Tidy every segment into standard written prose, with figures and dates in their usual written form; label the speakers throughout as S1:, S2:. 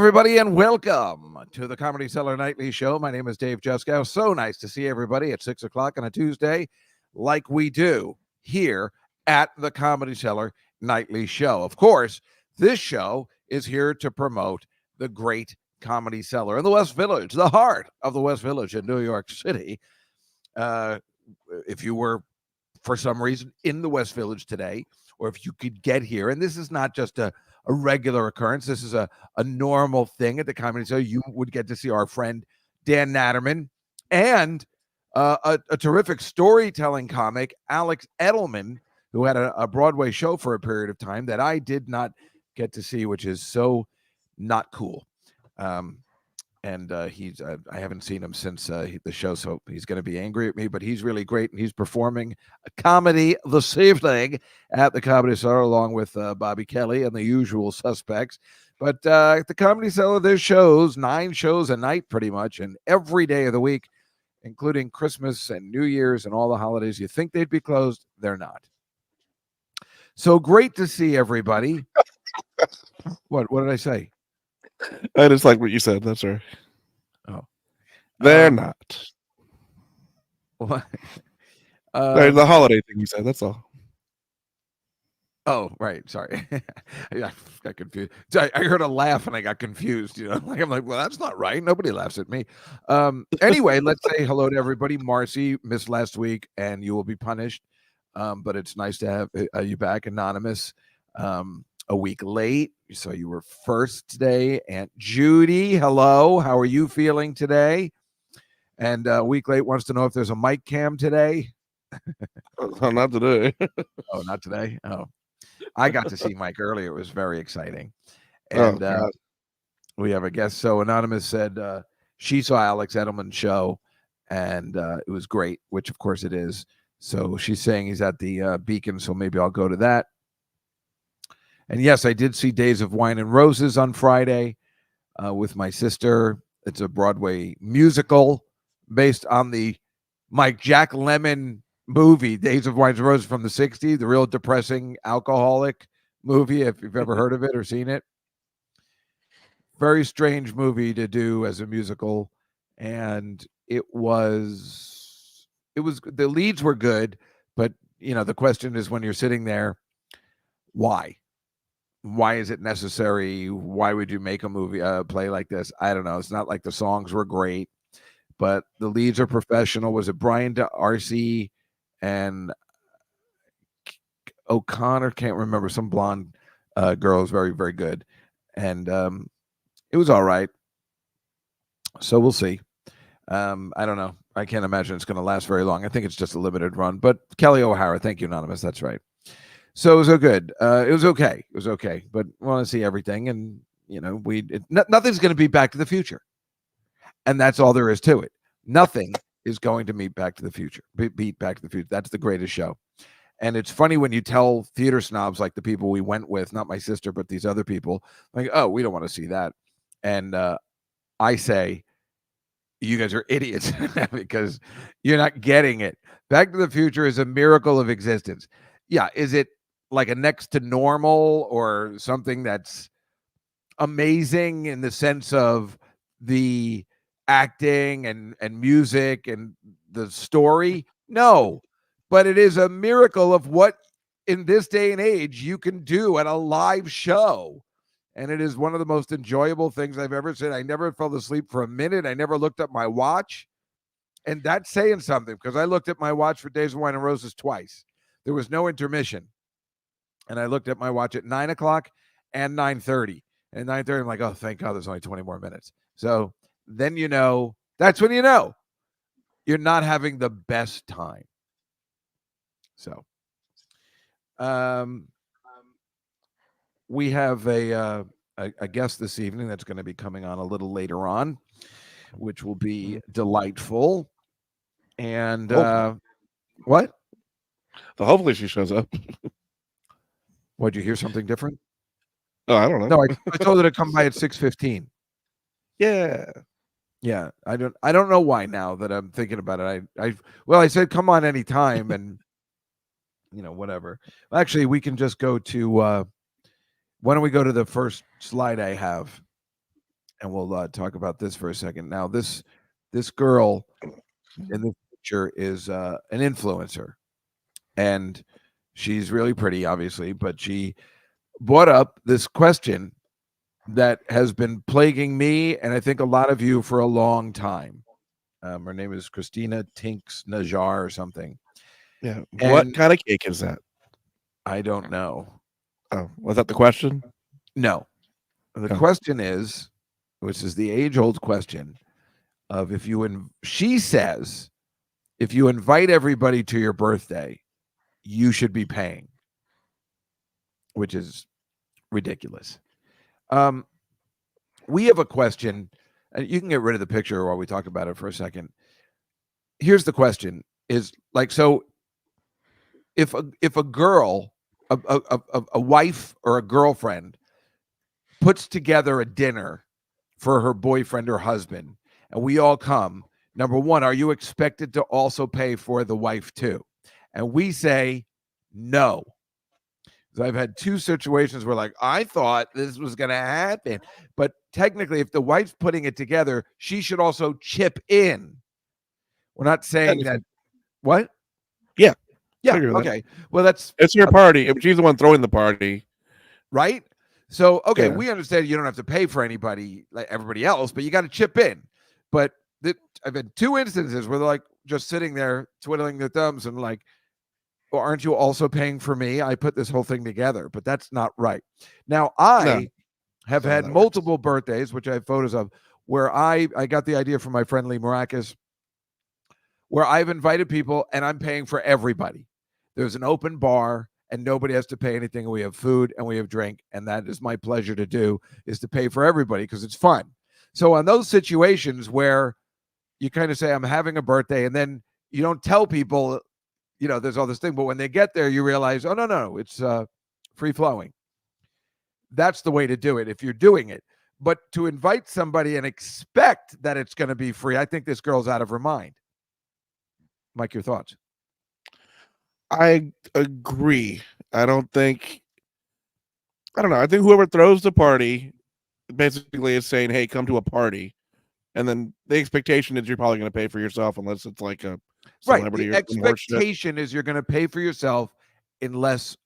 S1: everybody, and welcome to the Comedy Cellar Nightly Show. My name is Dave Juskow. So nice to see everybody at 6 o'clock on a Tuesday, like we do here at the Comedy Cellar Nightly Show. Of course, this show is here to promote the great Comedy Cellar in the West Village, the heart of the West Village in New York City. If you were, for some reason, in the West Village today, or if you could get here, and this is not just a regular occurrence. This is a normal thing at the Comedy Show. You would get to see our friend Dan Natterman and a terrific storytelling comic, Alex Edelman, who had a Broadway show for a period of time that I did not get to see, which is so not cool. He's I haven't seen him since the show, so he's going to be angry at me, but he's really great, and he's performing a comedy this evening at the Comedy Cellar along with Bobby Kelly and the usual suspects. But at the Comedy Cellar, there's shows, 9 shows a night pretty much, and every day of the week, including Christmas and New Year's and all the holidays. You think they'd be closed, they're not. So great to see everybody. What did I say?
S2: I just like what you said. That's right.
S1: Oh,
S2: they're not.
S1: What?
S2: The holiday thing you said. That's all.
S1: Oh, right. Sorry. I got confused. I heard a laugh and I got confused. I'm like, well, that's not right. Nobody laughs at me. Anyway, let's say hello to everybody. Marcy missed last week, and you will be punished. But it's nice to have you back, Anonymous. A week late, so you were first today. Aunt Judy, hello. How are you feeling today? And a week late wants to know if there's a mic cam today.
S2: Not today.
S1: Oh, not today. Oh, I got to see Mike earlier. It was very exciting. And we have a guest. So Anonymous said she saw Alex Edelman's show, and it was great, which of course it is. So she's saying he's at the Beacon, so maybe I'll go to that. And yes, I did see Days of Wine and Roses on Friday with my sister. It's a Broadway musical based on the Jack Lemmon movie, Days of Wine and Roses from the 60s, the real depressing alcoholic movie, if you've ever heard of it or seen it. Very strange movie to do as a musical. And it was the leads were good, but the question is when you're sitting there, why? Why is it necessary? Why would you make a movie play like this? I don't know. It's not like the songs were great, but the leads are professional. Was it Brian D'Arcy and O'Connor? Can't remember. Some blonde girl is very, very good. And it was all right. So we'll see. I don't know. I can't imagine it's going to last very long. I think it's just a limited run. But Kelly O'Hara, thank you, Anonymous. That's right. So it was good. It was okay. It was okay. But we want to see everything. And, nothing's going to be Back to the Future. And that's all there is to it. Nothing is going to beat Back to the Future. That's the greatest show. And it's funny when you tell theater snobs like the people we went with, not my sister, but these other people, like, oh, we don't want to see that. And I say, you guys are idiots because you're not getting it. Back to the Future is a miracle of existence. Yeah. Is it like a next to normal or something that's amazing in the sense of the acting and music and the story? No, but it is a miracle of what in this day and age you can do at a live show. And it is one of the most enjoyable things I've ever seen. I never fell asleep for a minute. I never looked at my watch. And that's saying something because I looked at my watch for Days of Wine and Roses twice. There was no intermission. And I looked at my watch at 9 o'clock and 9:30. And 9:30, I'm like, oh, thank God there's only 20 more minutes. So then that's when you're not having the best time. So we have a guest this evening that's going to be coming on a little later on, which will be delightful. And what?
S2: Hopefully she shows up.
S1: What, did you hear something different?
S2: Oh, I don't know.
S1: No, I told her to come by at 6:15. Yeah. I don't know why now that I'm thinking about it. I said come on anytime and whatever. Actually, we can just go to why don't we go to the first slide I have? and we'll talk about this for a second. Now, this girl in this picture is an influencer, and she's really pretty, obviously, but she brought up this question that has been plaguing me and I think a lot of you for a long time. Her name is Christina Tinks Najar or something.
S2: Yeah. What
S1: And
S2: kind of cake is that?
S1: I don't know.
S2: Oh, was that the question?
S1: No. The
S2: Oh.
S1: question is, which is the age-old question of she says, if you invite everybody to your birthday, you should be paying, which is ridiculous. We have a question, and you can get rid of the picture while we talk about it for a second. Here's the question: is like, so if a girl, a wife or a girlfriend puts together a dinner for her boyfriend or husband, and we all come, number one, are you expected to also pay for the wife too? And we say no. I've had two situations where, like, I thought this was going to happen, but technically, if the wife's putting it together, she should also chip in. We're not saying that. What?
S2: Yeah.
S1: Yeah. Okay. Well,
S2: it's her party. If she's the one throwing the party,
S1: right? So, okay,
S2: Yeah.
S1: we understand you don't have to pay for anybody like everybody else, but you got to chip in. But I've had two instances where they're like just sitting there twiddling their thumbs and like, well, aren't you also paying for me? I put this whole thing together, but that's not right. Now, I have had multiple birthdays, which I have photos of, where I got the idea from my friend Lee Maracus, where I've invited people and I'm paying for everybody. There's an open bar and nobody has to pay anything. And we have food and we have drink. And that is my pleasure to do, is to pay for everybody because it's fun. So on those situations where you kind of say, I'm having a birthday, and then you don't tell people, there's all this thing, but when they get there, you realize, oh, no, it's free flowing. That's the way to do it if you're doing it. But to invite somebody and expect that it's going to be free, I think this girl's out of her mind. Mike, your thoughts?
S2: I agree. I don't know. I think whoever throws the party basically is saying, hey, come to a party. And then the expectation is you're probably going to pay for yourself unless it's like a celebrity.
S1: Right. The expectation is you're going to pay for yourself unless,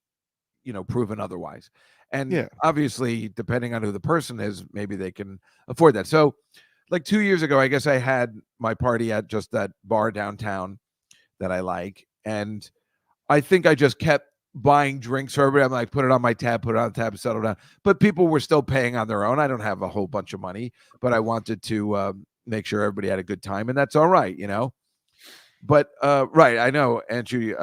S1: proven otherwise. And obviously, depending on who the person is, maybe they can afford that. So like 2 years ago, I guess I had my party at just that bar downtown that I like. And I think I just kept buying drinks for everybody. I'm like, put it on my tab, settle down. But people were still paying on their own. I don't have a whole bunch of money, but I wanted to make sure everybody had a good time. And that's all right, But right, I know, Andrew.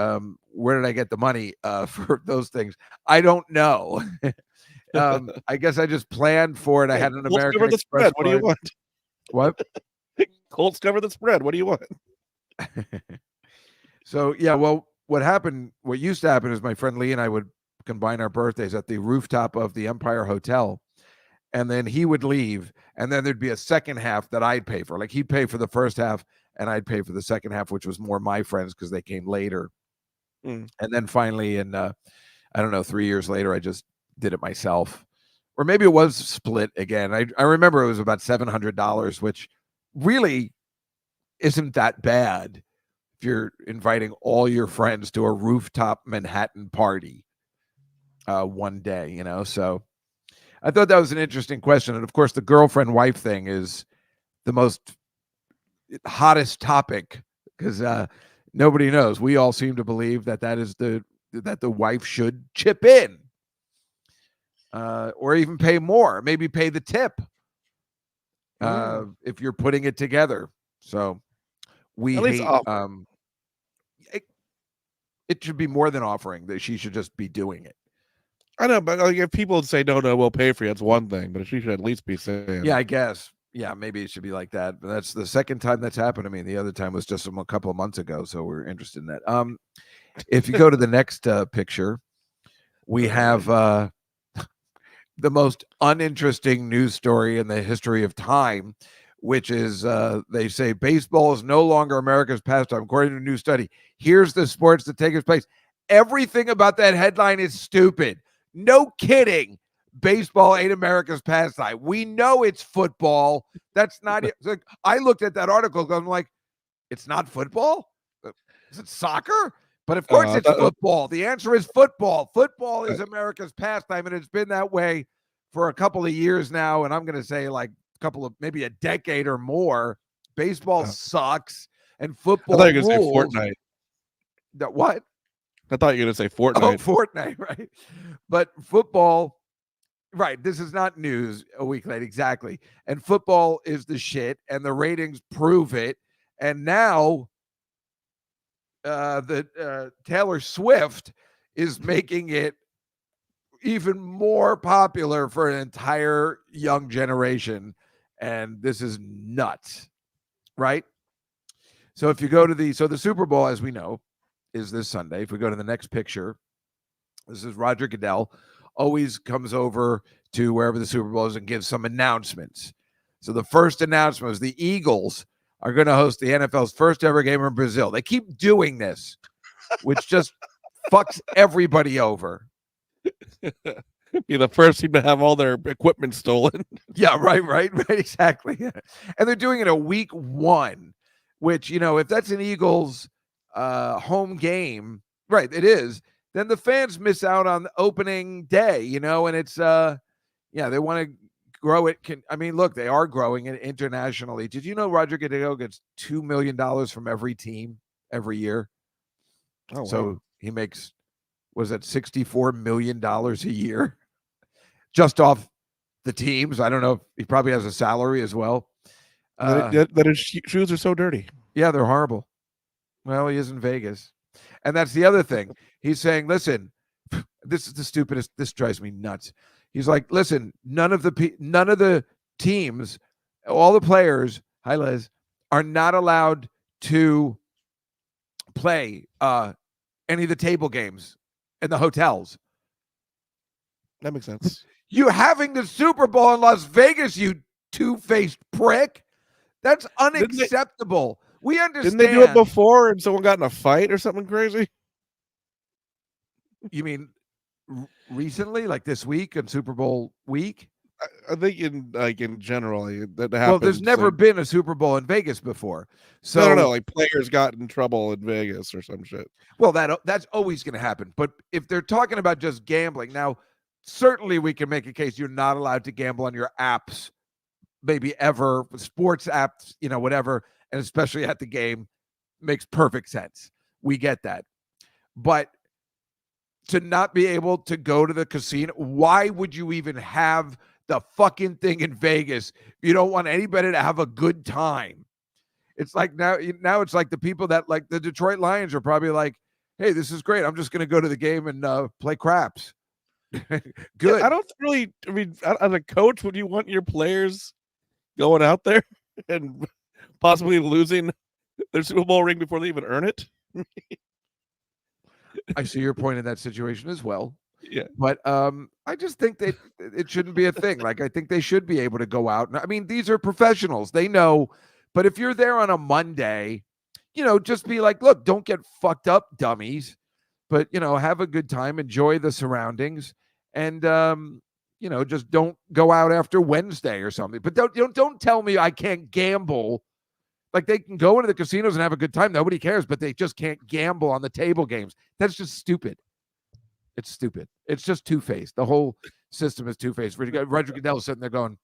S1: Where did I get the money for those things? I don't know. I guess I just planned for it. I had an American
S2: cover the
S1: Express.
S2: Spread. What do you want?
S1: What?
S2: Colts cover the spread. What do you want?
S1: So yeah, well, what used to happen is my friend Lee and I would combine our birthdays at the rooftop of the Empire Hotel, and then he would leave, and then there'd be a second half that I'd pay for. Like, he'd pay for the first half and I'd pay for the second half, which was more my friends because they came later. And then finally, in I don't know, 3 years later, I just did it myself. Or maybe it was split again. I remember it was about $700, which really isn't that bad if you're inviting all your friends to a rooftop Manhattan party one day, So I thought that was an interesting question. And of course, the girlfriend-wife thing is the most hottest topic because nobody knows. We all seem to believe that the wife should chip in or even pay more, maybe pay the tip if you're putting it together. So we hate. It should be more than offering. That she should just be doing it.
S2: I know, but like, if people say no, we'll pay for you, it's one thing. But she should at least be saying,
S1: yeah, I guess. Yeah, maybe it should be like that. But that's the second time that's happened to me. The other time was just a couple of months ago, so we're interested in that. If you go to the next picture, we have the most uninteresting news story in the history of time, which is they say baseball is no longer America's pastime, according to a new study. Here's the sports that take its place. Everything about that headline is stupid. No kidding. baseball ain't America's pastime. We know it's football. That's not it. Like, I looked at that article and I'm like, it's not football? Is it soccer? But of course it's football. The answer is football. Football is America's pastime, and it's been that way for a couple of years now. And I'm going to say like a couple of, maybe a decade or more. Baseball sucks, and football
S2: I thought you were
S1: rules.
S2: going to say Fortnite.
S1: That what?
S2: I thought you were going to say Fortnite.
S1: Oh, Fortnite, right? But football, right? This is not news a week late, exactly. And football is the shit, and the ratings prove it. And now Taylor Swift is making it even more popular for an entire young generation, and this is nuts, right? So if you go to the Super Bowl, as we know, is this Sunday. If we go to the next picture, this is Roger Goodell, always comes over to wherever the Super Bowl is and gives some announcements. So the first announcement was the Eagles are going to host the NFL's first ever game in Brazil. They keep doing this, which just fucks everybody over.
S2: Be the first team to have all their equipment stolen.
S1: Yeah, right, exactly. And they're doing it a week 1, which, if that's an Eagles home game, right, it is, then the fans miss out on opening day, and it's, they want to grow it. Look, they are growing it internationally. Did you know Roger Goodell gets $2 million from every team every year?
S2: Oh, wow.
S1: So he makes, was that $64 million a year just off the teams? I don't know. He probably has a salary as well.
S2: That his shoes are so dirty.
S1: Yeah, they're horrible. Well, he is in Vegas. And that's the other thing. He's saying, listen, this is the stupidest. This drives me nuts. He's like, listen, none of the teams, all the players, hi Liz, are not allowed to play any of the table games in the hotels.
S2: That makes sense.
S1: You having the Super Bowl in Las Vegas, you two-faced prick. That's unacceptable. We understand.
S2: Didn't they do it before and someone got in a fight or something crazy?
S1: You mean recently, like this week and Super Bowl week?
S2: I think in general that happens.
S1: Well, there's never been a Super Bowl in Vegas before. So
S2: I don't know, like players got in trouble in Vegas or some shit.
S1: Well, that's always going to happen. But if they're talking about just gambling, now certainly we can make a case you're not allowed to gamble on your apps, maybe ever, sports apps, whatever, and especially at the game, makes perfect sense. We get that. But to not be able to go to the casino, why would you even have the fucking thing in Vegas if you don't want anybody to have a good time? It's like now it's like the people that like the Detroit Lions are probably like, hey, this is great. I'm just going to go to the game and play craps. Good.
S2: Yeah, I don't really, as a coach, would you want your players going out there and possibly losing their Super Bowl ring before they even earn it?
S1: I see your point in that situation as well.
S2: Yeah.
S1: But I just think that it shouldn't be a thing. Like, I think they should be able to go out. These are professionals. They know. But if you're there on a Monday, just be like, look, don't get fucked up, dummies. But, have a good time. Enjoy the surroundings. And, just don't go out after Wednesday or something. But don't tell me I can't gamble. Like, they can go into the casinos and have a good time. Nobody cares, but they just can't gamble on the table games. That's just stupid. It's stupid. It's just two-faced. The whole system is two-faced. Roger Goodell sitting there going,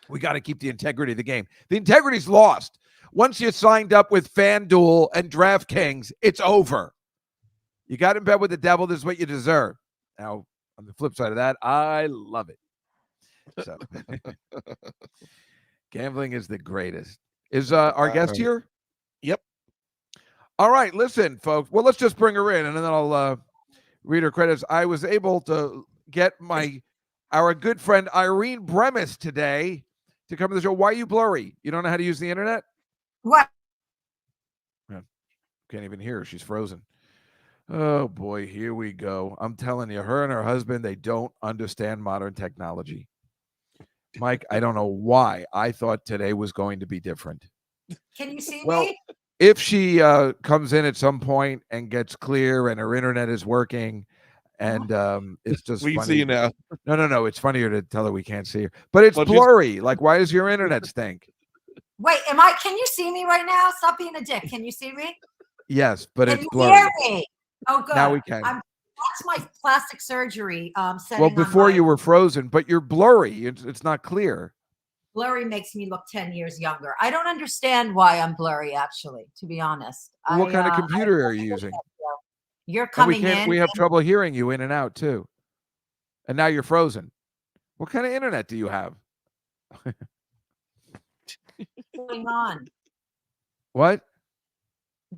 S1: we got to keep the integrity of the game. The integrity's lost. Once you signed up with FanDuel and DraftKings, it's over. You got in bed with the devil. This is what you deserve. Now, on the flip side of that, I love it. So, gambling is the greatest. Is our guest here?
S2: Yep.
S1: All right, listen, folks. Well, let's just bring her in, and then I'll read her credits. I was able to get our good friend Irene Bremis today to come to the show. Why are you blurry? You don't know how to use the internet?
S3: What?
S1: Can't even hear her. She's frozen. Oh, boy, here we go. I'm telling you, her and her husband, they don't understand modern technology. Mike, I don't know why I thought today was going to be different.
S3: Can you see
S1: Well,
S3: me?
S1: if she comes in at some point and gets clear and her internet is working and it's just
S2: We can
S1: funny.
S2: see you now.
S1: No. It's funnier to tell her we can't see her, but it's
S2: Well, just-
S1: blurry. Like, why does your internet stink?
S3: Wait, can you see me right now? Stop being a dick. Can you see me?
S1: Yes, but
S3: Can
S1: it's
S3: you
S1: blurry.
S3: hear me? Oh, good.
S1: Now we can.
S3: That's my plastic surgery. Setting
S1: Well,
S3: on
S1: before
S3: my-
S1: you were frozen, but you're blurry. It's not clear.
S3: blurry makes me look 10 years younger. I don't understand why I'm blurry, actually, to be honest.
S1: What kind of computer are you using?
S3: You're
S1: And we
S3: coming
S1: can't.
S3: in.
S1: We have trouble hearing you in and out too. And now you're frozen. What kind of internet do you have?
S3: What's going on?
S1: What?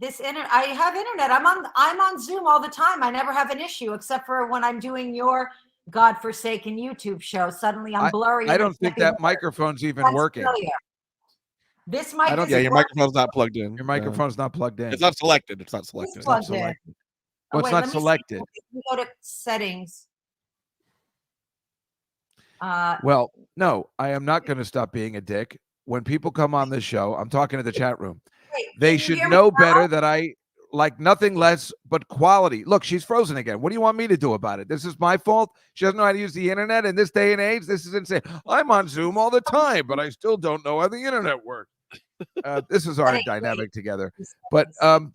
S3: I have internet. I'm on Zoom all the time. I never have an issue except for when I'm doing your godforsaken YouTube show. Suddenly I'm blurry.
S1: I
S3: and
S1: don't
S3: it's
S1: think
S3: getting
S1: that
S3: worse.
S1: microphone's even
S3: That's
S1: working.
S3: familiar. This mic
S1: I don't-
S3: isn't
S2: Yeah, your
S3: working.
S2: microphone's not plugged in.
S1: Your microphone's not plugged in.
S2: It's not selected. It's not selected.
S3: It's plugged in.
S1: selected.
S3: Oh,
S1: Well, it's
S3: wait,
S1: not
S3: let me see.
S1: selected.
S3: Let me go to settings.
S1: Well, no, I am not going to stop being a dick. When people come on this show, I'm talking to the chat room.
S3: Wait,
S1: They
S3: can you
S1: should
S3: hear me
S1: know
S3: now?
S1: better that I like nothing less but quality. Look, she's frozen again. What do you want me to do about it? This is my fault. She doesn't know how to use the internet in this day and age. This is insane. I'm on Zoom all the time, but I still don't know how the internet works. This is our dynamic together. But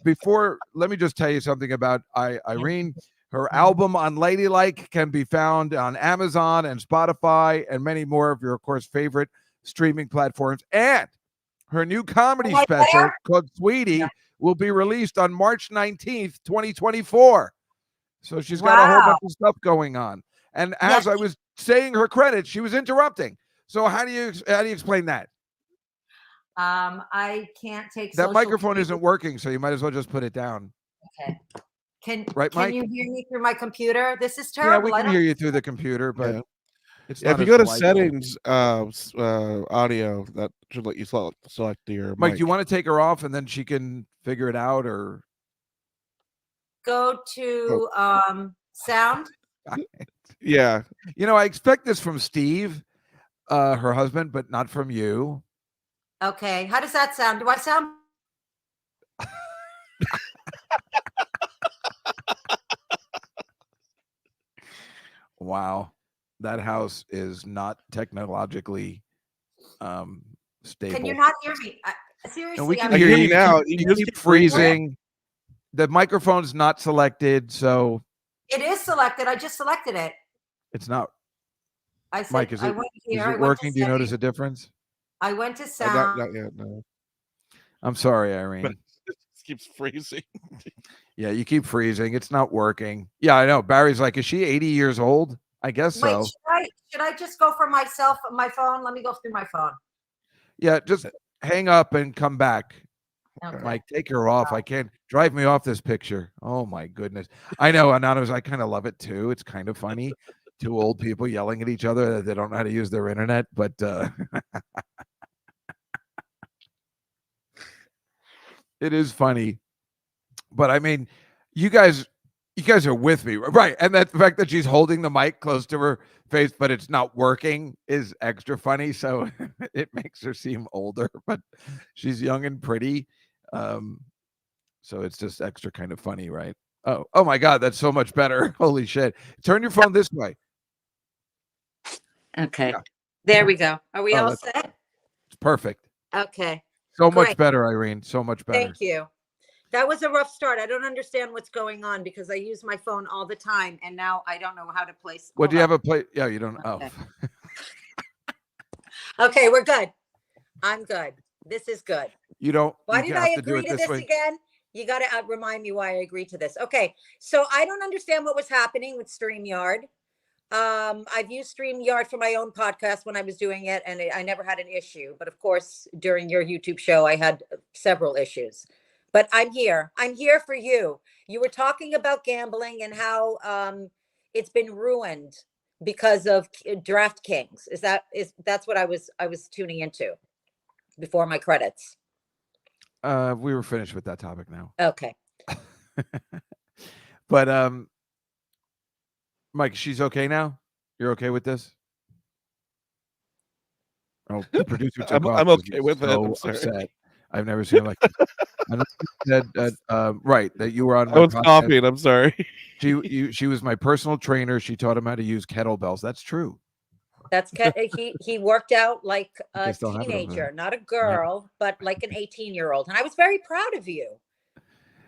S1: before, let me just tell you something about Irene. Her album Unladylike can be found on Amazon and Spotify and many more of your, of course, favorite streaming platforms. And her new comedy special called Sweetie will be released on March 19th, 2024. So she's got a whole bunch of stuff going on. And as I was saying her credits, she was interrupting. So how do you explain that?
S3: I can't take
S1: that microphone isn't working, so you might as well just put it down.
S3: Okay. Can
S1: Mike?
S3: you hear me through my computer? This is
S1: Yeah,
S3: terrible.
S1: we can hear you through the computer, but it's
S2: if
S1: not
S2: you
S1: as
S2: go to
S1: delightful.
S2: settings, audio, that should let you select your
S1: Mike,
S2: mic.
S1: do you want to take her off and then she can figure it out, or
S3: go to sound?
S2: Yeah.
S1: You know, I expect this from Steve, her husband, but not from you.
S3: Okay. How does that sound? Do I sound?
S1: Wow, that house is not technologically stable.
S3: Can you not hear me? Seriously,
S1: And we can
S3: I'm
S1: hear you
S2: now.
S1: You
S2: just
S1: keep freezing. The microphone's not selected, so
S3: It is selected. I just selected it.
S1: it's not.
S3: I said,
S1: Mike, is
S3: I
S1: it,
S3: went
S1: is
S3: here.
S1: it
S3: I went
S1: working?
S3: to
S1: Do you notice a
S3: settings.
S1: difference?
S3: I went to sound.
S2: Not yet, no.
S1: I'm sorry, Irene.
S2: But it keeps freezing.
S1: Yeah, you keep freezing. It's not working. Yeah, I know. Barry's like, is she 80 years old? I guess
S3: Wait,
S1: so.
S3: should I just go for myself, my phone? Let me go through my phone.
S1: Yeah, just hang up and come back.
S3: Okay.
S1: Mike, take her off. I can't drive me off this picture. Oh my goodness. I know, Anonymous, I kind of love it too. It's kind of funny. Two old people yelling at each other that they don't know how to use their internet, but it is funny. But I mean, you guys are with me, right? And that the fact that she's holding the mic close to her face, but it's not working, is extra funny. So it makes her seem older, but she's young and pretty. So it's just extra kind of funny, right? Oh my God, that's so much better. Holy shit. Turn your phone this way.
S3: Okay.
S1: Yeah.
S3: There we go. Are we all
S1: that's
S3: set?
S1: It's perfect.
S3: Okay.
S1: So
S3: Great.
S1: much better, Irene. So much better.
S3: Thank you. That was a rough start. I don't understand what's going on because I use my phone all the time and now I don't know how to place.
S1: What do you
S3: hold
S1: have a play? Yeah, you don't.
S3: Okay.
S1: Oh,
S3: Okay, we're good. I'm good. This is good.
S1: you don't.
S3: Why
S1: you
S3: did
S1: have
S3: I
S1: to do
S3: agree
S1: it
S3: to this
S1: way.
S3: again? You got to remind me why I agreed to this. Okay, so I don't understand what was happening with StreamYard. I've used StreamYard for my own podcast when I was doing it, and I never had an issue. But of course, during your YouTube show, I had several issues. But I'm here. I'm here for you. You were talking about gambling and how it's been ruined because of DraftKings. That's what I was tuning into before my credits.
S1: We were finished with that topic now.
S3: Okay.
S1: But Mike, she's okay now? You're okay with this? Oh, the producer took off
S2: I'm
S1: 'cause
S2: okay
S1: he's
S2: with it.
S1: so
S2: I'm sorry.
S1: upset. I've never seen him like. I know you said right that you were on
S2: I
S1: my
S2: was
S1: podcast.
S2: coughing. I'm sorry.
S1: She was my personal trainer. She taught him how to use kettlebells. That's true.
S3: That's he worked out like
S1: They
S3: a
S1: still have it over there.
S3: teenager, not a girl, but like an 18-year-old. And I was very proud of you.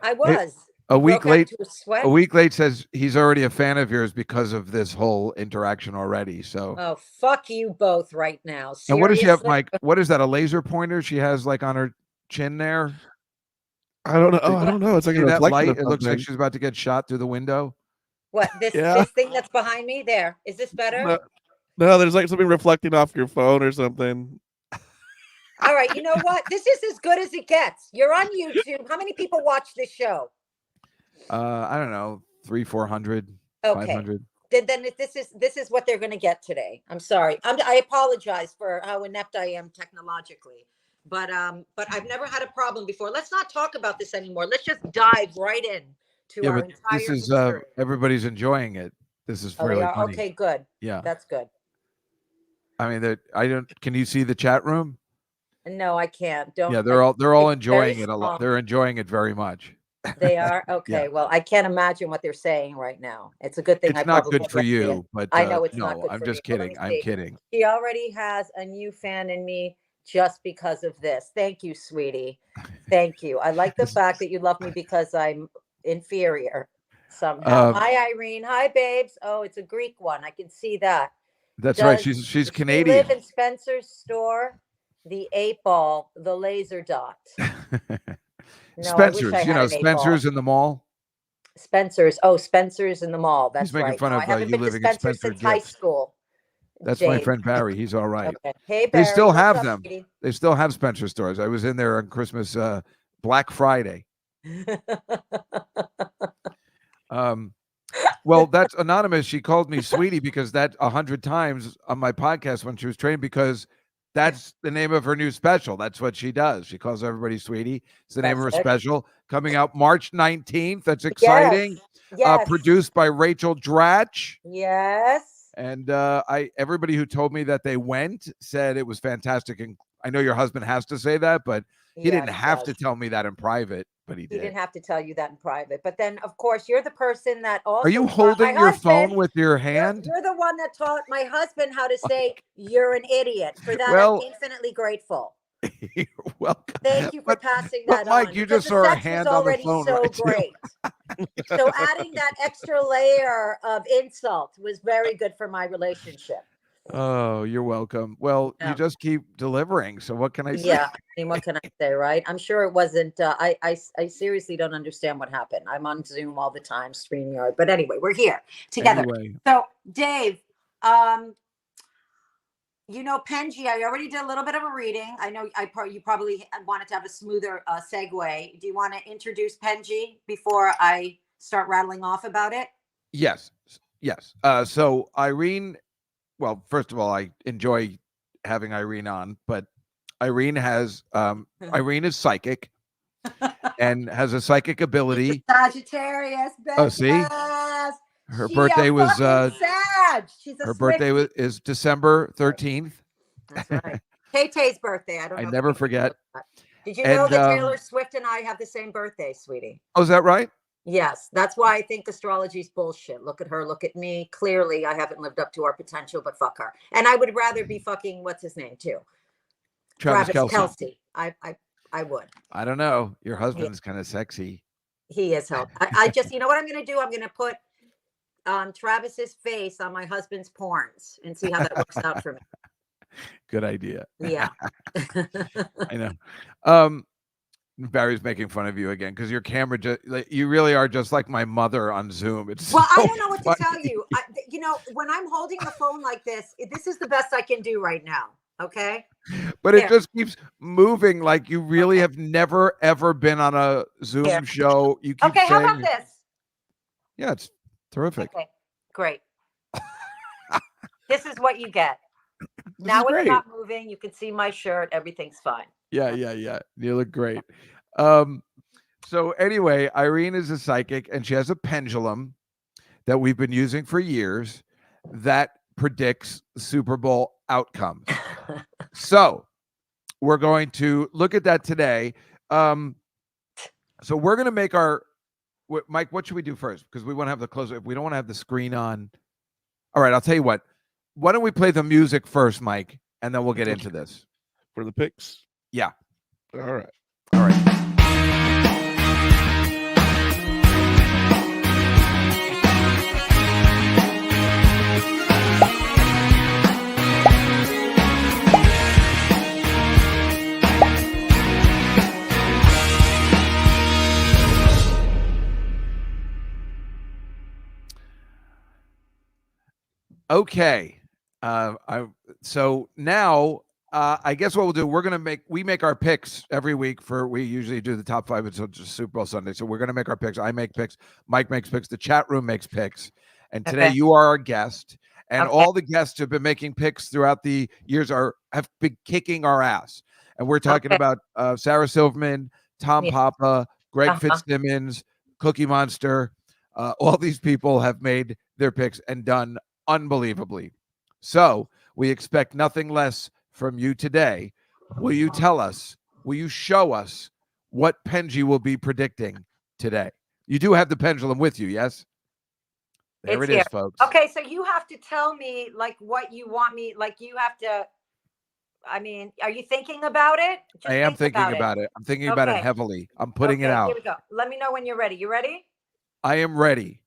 S3: I was.
S1: A
S3: You
S1: week
S3: broke out
S1: late.
S3: into a sweat.
S1: A week late says he's already a fan of yours because of this whole interaction already. So.
S3: Oh, fuck you both right now.
S1: And what does she have,
S3: Seriously?
S1: Mike? What is that? A laser pointer she has like on her chin there?
S2: I don't know. Oh, I don't know. It's like
S1: See
S2: a
S1: that
S2: reflection
S1: light?
S2: of
S1: It looks like
S2: something.
S1: she's about to get shot through the window.
S3: What,
S2: Yeah.
S3: this thing that's behind me there? Is this better?
S2: No, there's like something reflecting off your phone or something.
S3: All right, you know what? This is as good as it gets. You're on YouTube. How many people watch this show?
S1: I don't know, 300-400,
S3: Okay.
S1: 500.
S3: Then this is what they're going to get today. I'm sorry. I apologize for how inept I am technologically, but I've never had a problem before. Let's not talk about this anymore. Let's just dive right in to
S1: Yeah,
S3: our
S1: but
S3: entire.
S1: this is
S3: history.
S1: everybody's enjoying it. This is
S3: Oh,
S1: really
S3: they are?
S1: funny.
S3: Okay, good.
S1: Yeah,
S3: That's good.
S1: I mean that. I don't. Can you see the chat room?
S3: No, I can't. Don't.
S1: Yeah, they're all
S3: it's
S1: enjoying
S3: very
S1: it a lot.
S3: small.
S1: They're enjoying it very much.
S3: They are okay.
S1: Yeah.
S3: Well, I can't imagine what they're saying right now. It's a good thing.
S1: It's
S3: I
S1: not
S3: probably
S1: good for
S3: won't see it.
S1: you, but
S3: I know it's
S1: no,
S3: not good
S1: I'm
S3: for
S1: just
S3: me. Well, let
S1: kidding.
S3: me
S1: I'm
S3: see.
S1: kidding.
S3: She already has a new fan in me just because of this. Thank you, sweetie. Thank you. I like the fact that you love me because I'm inferior somehow. Hi, Irene. Hi, babes. Oh, it's a Greek one. I can see that.
S1: That's right.
S3: Does
S1: She's
S3: she
S1: Canadian.
S3: live in Spencer's store? The 8-ball, the laser dot. No, I wish
S1: Spencer's,
S3: I
S1: you
S3: had
S1: know,
S3: an 8-ball.
S1: Spencer's in the mall.
S3: Spencer's. Oh, Spencer's in the mall. That's
S1: He's making
S3: right.
S1: fun
S3: No,
S1: of
S3: I haven't
S1: you
S3: been to
S1: living in
S3: Spencer's
S1: Spencer
S3: since high
S1: Gifts.
S3: school.
S1: That's my
S3: Dave.
S1: friend Barry. He's all right.
S3: Okay. Hey,
S1: They
S3: Barry.
S1: still
S3: What's
S1: have
S3: up,
S1: them.
S3: sweetie?
S1: They still have Spencer stores. I was in there on Christmas, Black Friday. Well, that's anonymous. She called me sweetie because that 100 times on my podcast when she was training, because that's the name of her new special. That's what she does. She calls everybody sweetie. It's the name of her
S3: That's it.
S1: special coming out March 19th. That's exciting.
S3: Yes.
S1: Produced by Rachel Dratch.
S3: Yes.
S1: And everybody who told me that they went said it was fantastic. And I know your husband has to say that, but he didn't have to tell me that in private, but he did.
S3: He didn't have to tell you that in private. But then, of course, you're the person that also.
S1: Are you holding your phone with your hand?
S3: You're the one that taught my husband how to say "you're an idiot." For that,
S1: Well,
S3: I'm infinitely grateful.
S1: You're welcome.
S3: Thank you for passing that
S1: but Mike,
S3: on.
S1: you
S3: because
S1: just saw
S3: the
S1: a
S3: sex
S1: hand
S3: was
S1: on the
S3: already
S1: phone,
S3: so
S1: right?
S3: great. So adding that extra layer of insult was very good for my relationship.
S1: Oh, you're welcome. Well,
S3: Yeah.
S1: you just keep delivering. So what can I say?
S3: Yeah, I mean, what can I say, right? I'm sure it wasn't. I seriously don't understand what happened. I'm on Zoom all the time, StreamYard. But anyway, we're here together.
S1: Anyway.
S3: So, Dave, you know, Penji, I already did a little bit of a reading. I know you probably wanted to have a smoother segue. Do you want to introduce Penji before I start rattling off about it?
S1: Yes. So Irene, well, first of all, I enjoy having Irene on, but Irene is psychic and has a psychic ability.
S3: Sagittarius.
S1: Oh, see? Her birthday was her birthday is December 13th.
S3: That's right. Tay-Tay's birthday. I
S1: never forget.
S3: Did you know that Taylor Swift and I have the same birthday, sweetie?
S1: Oh, is that right?
S3: Yes. That's why I think astrology's bullshit. Look at her. Look at me. Clearly, I haven't lived up to our potential, but fuck her. And I would rather be fucking, what's his name, too?
S1: Travis
S3: Kelce. I would.
S1: I don't know. Your husband's kind of sexy.
S3: He is hell. I just, you know what I'm going to do? I'm going to put Travis's face on my husband's porns and see how that works out for me.
S1: Good idea.
S3: Yeah.
S1: I know. Barry's making fun of you again because your camera you really are just like my mother on Zoom. It's
S3: well,
S1: so
S3: I don't know what
S1: funny.
S3: to tell you. You know, when I'm holding the phone like this is the best I can do right now. Okay.
S1: But it just keeps moving like you really have never ever been on a Zoom show. You keep saying,
S3: how about this?
S1: Yeah, it's terrific.
S3: Okay, great. This is what you get. Now it's
S1: great.
S3: not moving. You can see my shirt. Everything's fine.
S1: Yeah. You look great. So anyway, Irene is a psychic and she has a pendulum that we've been using for years that predicts Super Bowl outcomes. So we're going to look at that today. So we're going to make our Mike. What should we do first? Because we want to have the closer. If we don't want to have the screen on. All right, I'll tell you what. Why don't we play the music first, Mike, and then we'll get into this
S2: for the picks.
S1: Yeah.
S2: All right.
S1: All right. Okay. So now I guess what we'll do, we make our picks every week we usually do the top 5 until Super Bowl Sunday. So we're going to make our picks. I make picks. Mike makes picks. The chat room makes picks. And today you are our guest. And all the guests have been making picks throughout the years have been kicking our ass. And we're talking about Sarah Silverman, Tom Papa, Greg Fitzsimmons, Cookie Monster. All these people have made their picks and done unbelievably. So we expect nothing less from you today. Will you tell us, will you show us what Penji will be predicting today? You do have the pendulum with you, yes? There it is, folks.
S3: Okay, so you have to tell me like what you want me, like you have to, I mean, are you thinking about it?
S1: I am thinking about it. I'm thinking about it heavily. I'm putting it out.
S3: Here we go. Let me know when you're ready. You ready?
S1: I am ready.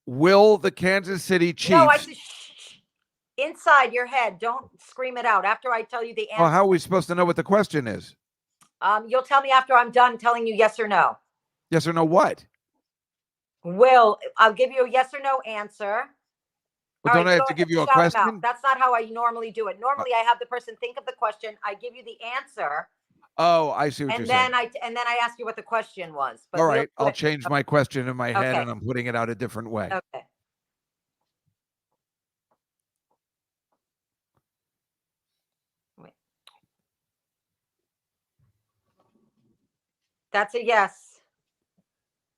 S1: Will the Kansas City Chiefs...
S3: No, I just inside your head. Don't scream it out after I tell you the answer.
S1: Well, how are we supposed to know what the question is?
S3: You'll tell me after I'm done telling you yes or no.
S1: Yes or no what?
S3: I'll give you a yes or no answer.
S1: Well, don't I have to give you a question?
S3: That's not how I normally do it. Normally, I have the person think of the question. I give you the answer.
S1: Oh, I see what you're saying.
S3: And then I ask you what the question was.
S1: But all right, I'll change my question in my head, and I'm putting it out a different way.
S3: Okay. Wait. That's a yes.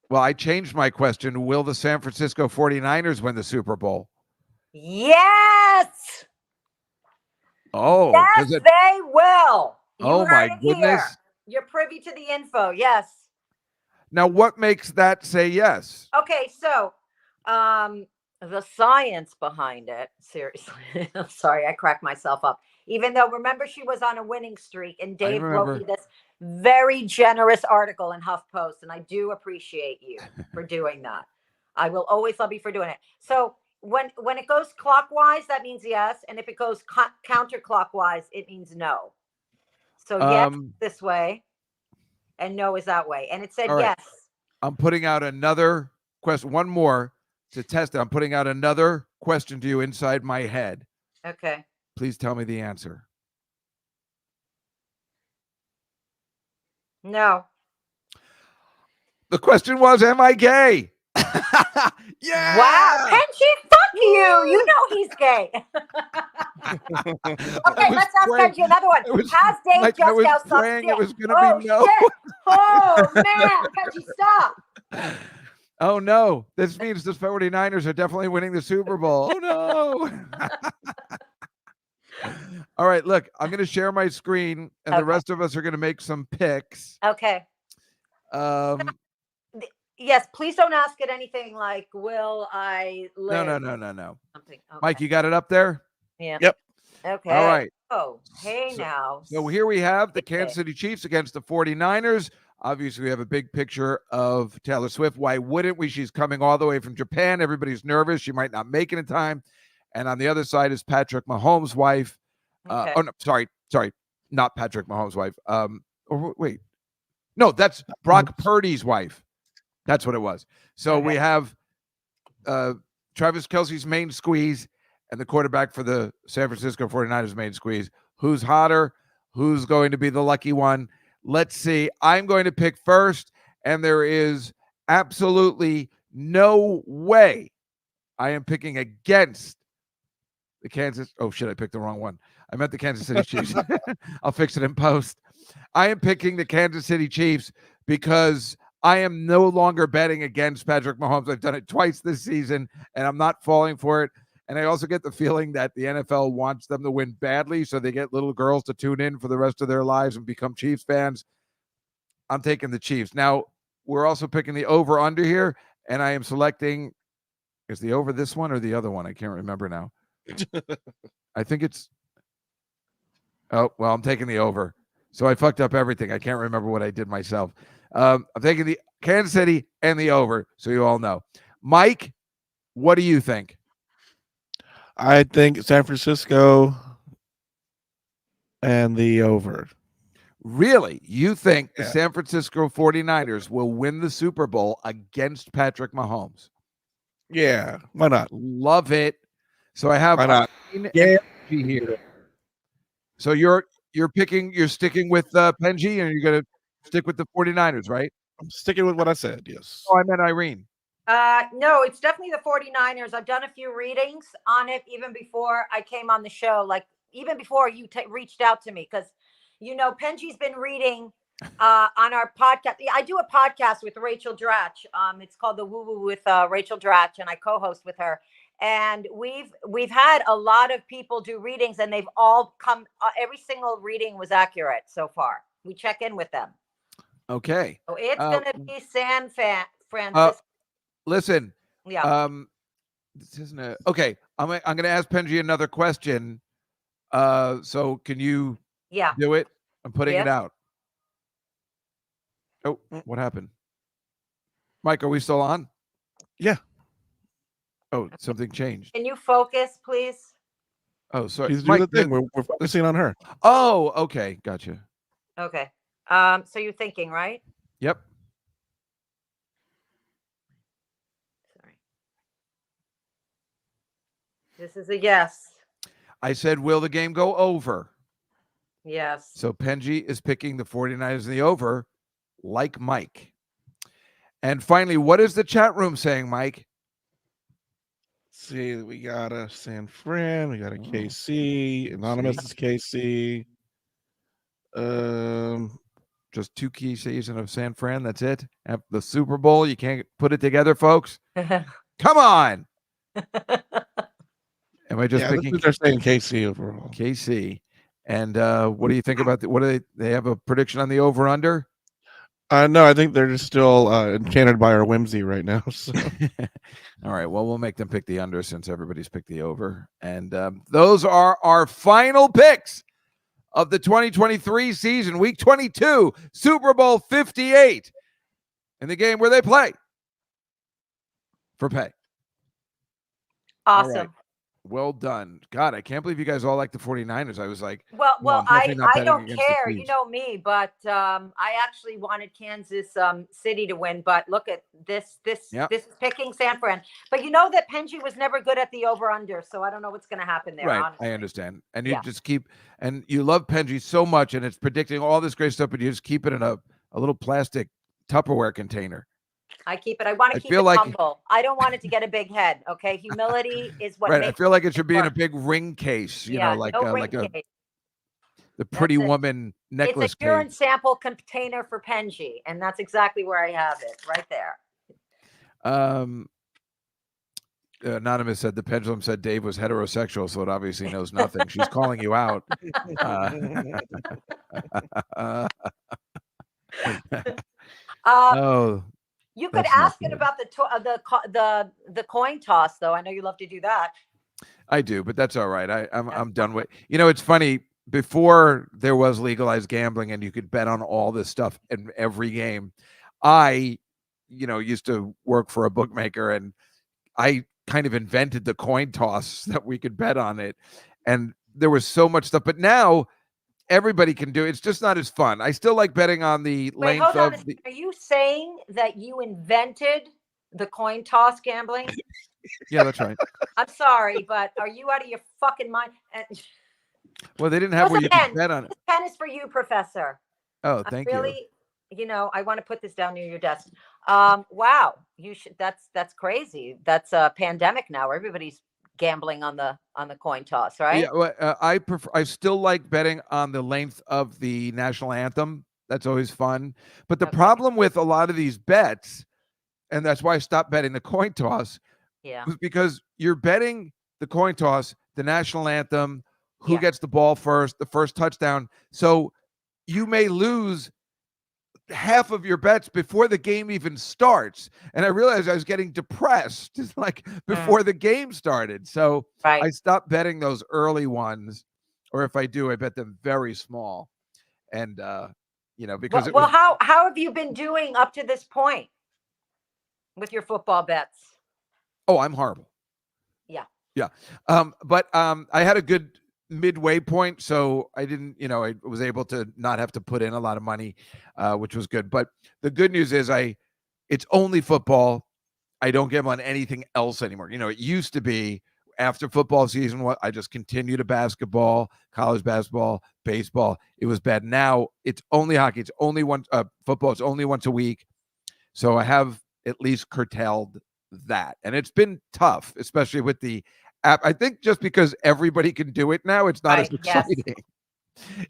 S1: Well, I changed my question. Will the San Francisco 49ers win the Super Bowl?
S3: Yes.
S1: Oh,
S3: yes, they will.
S1: Oh my goodness.
S3: You're privy to the info. Yes.
S1: Now, what makes that say yes?
S3: Okay, so the science behind it, seriously. I'm sorry, I cracked myself up. Even though, remember, she was on a winning streak, and Dave wrote me this very generous article in HuffPost, and I do appreciate you for doing that. I will always love you for doing it. So when it goes clockwise, that means yes, and if it goes counterclockwise, it means no. So yes, this way, and no is that way. And it said yes.
S1: I'm putting out another question, one more to test it. I'm putting out another question to you inside my head.
S3: Okay.
S1: Please tell me the answer.
S3: No.
S1: The question was, am I gay? Yeah.
S3: Wow. Penji, fuck you. You know he's gay. Okay, let's ask Penji another one. Has Dave just got something?
S1: It was going to be no.
S3: Shit. Oh, man. Penji, stop.
S1: Oh, no. This means the 49ers are definitely winning the Super Bowl. Oh, no. All right, look, I'm going to share my screen, and the rest of us are going to make some picks.
S3: Okay. Yes, please don't ask it anything like, will I live?
S1: No. Okay. Mike, you got it up there?
S3: Yeah.
S2: Yep.
S3: Okay.
S1: All right.
S3: Oh, hey now.
S1: So here we have the Kansas City Chiefs against the 49ers. Obviously, we have a big picture of Taylor Swift. Why wouldn't we? She's coming all the way from Japan. Everybody's nervous. She might not make it in time. And on the other side is Patrick Mahomes' wife.
S3: Okay.
S1: Oh, no, sorry. Not Patrick Mahomes' wife. Wait. No, that's Brock Purdy's wife. That's what it was. So we have Travis Kelce's main squeeze and the quarterback for the San Francisco 49ers main squeeze. Who's hotter? Who's going to be the lucky one? Let's see. I'm going to pick first, and there is absolutely no way I am picking against the Kansas. Oh, shit, I picked the wrong one. I meant the Kansas City Chiefs. I'll fix it in post. I am picking the Kansas City Chiefs because I am no longer betting against Patrick Mahomes. I've done it twice this season, and I'm not falling for it. And I also get the feeling that the NFL wants them to win badly, so they get little girls to tune in for the rest of their lives and become Chiefs fans. I'm taking the Chiefs. Now, we're also picking the over-under here, and I am selecting, is the over this one or the other one? I can't remember now. I think it's, oh, well, I'm taking the over. So I fucked up everything. I can't remember what I did myself. I'm taking the Kansas City and the over, so you all know. Mike, what do you think?
S2: I think San Francisco and the over.
S1: Really? You think the
S2: Yeah.
S1: San Francisco 49ers will win the Super Bowl against Patrick Mahomes?
S2: Yeah, why not?
S1: Love it. So I have
S2: Why not?
S1: Irene
S2: Yeah.
S1: and Penji here. So you're sticking with Penji, and you're going to stick with the 49ers, right?
S2: I'm sticking with what I said. Yes.
S1: Oh, I meant Irene.
S3: No, it's definitely the 49ers. I've done a few readings on it even before I came on the show, like even before you reached out to me, because Penji's been reading on our podcast. I do a podcast with Rachel Dratch. It's called The Woo Woo with Rachel Dratch, and I co-host with her. And we've had a lot of people do readings, and they've all come. Every single reading was accurate so far. We check in with them.
S1: Okay.
S3: So it's gonna be San Francisco.
S1: Listen.
S3: Yeah.
S1: This isn't a okay. I'm gonna ask Penji another question. So can you do it? I'm putting it out. Oh, what happened? Mike, are we still on?
S2: Yeah.
S1: Oh, something changed.
S3: Can you focus, please?
S1: Oh, sorry.
S2: She's doing
S1: Mike,
S2: the thing. We're focusing on her.
S1: Oh, okay. Gotcha.
S3: Okay. So you're thinking, right?
S1: Yep.
S3: Sorry. This is a yes.
S1: I said, will the game go over?
S3: Yes.
S1: So Penji is picking the 49ers in the over, like Mike. And finally, what is the chat room saying, Mike?
S2: See, we got a San Fran, we got a KC, Anonymous is KC.
S1: Just 2 key season of San Fran. That's it. At the Super Bowl, you can't put it together, folks. Come on. Am I just picking?
S2: They're saying KC overall.
S1: KC. And what do you think about what do they have a prediction on the over under?
S2: No, I think they're just still enchanted by our whimsy right now. So.
S1: All right. Well, we'll make them pick the under since everybody's picked the over. And those are our final picks of the 2023 season, week 22, Super Bowl 58, in the game where they play for pay.
S3: Awesome.
S1: Well done. God, I can't believe you guys all like the 49ers. I was like,
S3: well, I don't care.
S1: You
S3: know me, but I actually wanted Kansas City to win. But look at this. This is picking San Fran. But you know that Penji was never good at the over/under, so I don't know what's going to happen there.
S1: Right,
S3: honestly.
S1: I understand. And you just keep, and you love Penji so much, and it's predicting all this great stuff, but you just keep it in a little plastic Tupperware container.
S3: I keep it. I want to keep it humble. I don't want it to get a big head. Okay, humility is what.
S1: Right. I feel like it should be in a big ring case. You know, like the Pretty Woman necklace.
S3: It's a urine sample container for Penji, and that's exactly where I have it, right there.
S1: Anonymous said the pendulum said Dave was heterosexual, so it obviously knows nothing. She's calling you out. Oh.
S3: You could ask it about the coin toss, though. I know you love to do that.
S1: I do, but that's all right. I'm done with. You know, it's funny. Before there was legalized gambling and you could bet on all this stuff in every game, I, used to work for a bookmaker, and I kind of invented the coin toss that we could bet on it, and there was so much stuff. But now everybody can do it. It's just not as fun. I still like betting on the length of the.
S3: Are you saying that you invented the coin toss gambling?
S1: Yeah, that's right.
S3: I'm sorry, but are you out of your fucking mind?
S1: Well, they didn't have where you could bet on it.
S3: This pen is for you, Professor.
S1: Oh, thank you.
S3: Really, I want to put this down near your desk. Wow, you should. That's crazy. That's a pandemic now. Everybody's gambling on the coin toss, right?
S1: Yeah, well, I still like betting on the length of the national anthem. That's always fun. But the problem with a lot of these bets, and that's why I stopped betting the coin toss, was because you're betting the coin toss, the national anthem, who
S3: Yeah.
S1: gets the ball first, the first touchdown. So you may lose half of your bets before the game even starts. And I realized I was getting depressed like before the game started. So I
S3: Right.
S1: stopped betting those early ones, or if I do, I bet them very small. And because
S3: Well, how have you been doing up to this point with your football bets?
S1: oh, I'm horrible.
S3: Yeah.
S1: Yeah. But I had a good midway point, so I didn't, I was able to not have to put in a lot of money, which was good. But the good news is it's only football. I don't gamble on anything else anymore. It used to be after football season, I just continue to basketball, college basketball, baseball. It was bad. Now it's only hockey. It's only football. It's only once a week. So I have at least curtailed that. And it's been tough, especially with the app. I think just because everybody can do it now, it's not as
S3: Right, yes.
S1: exciting.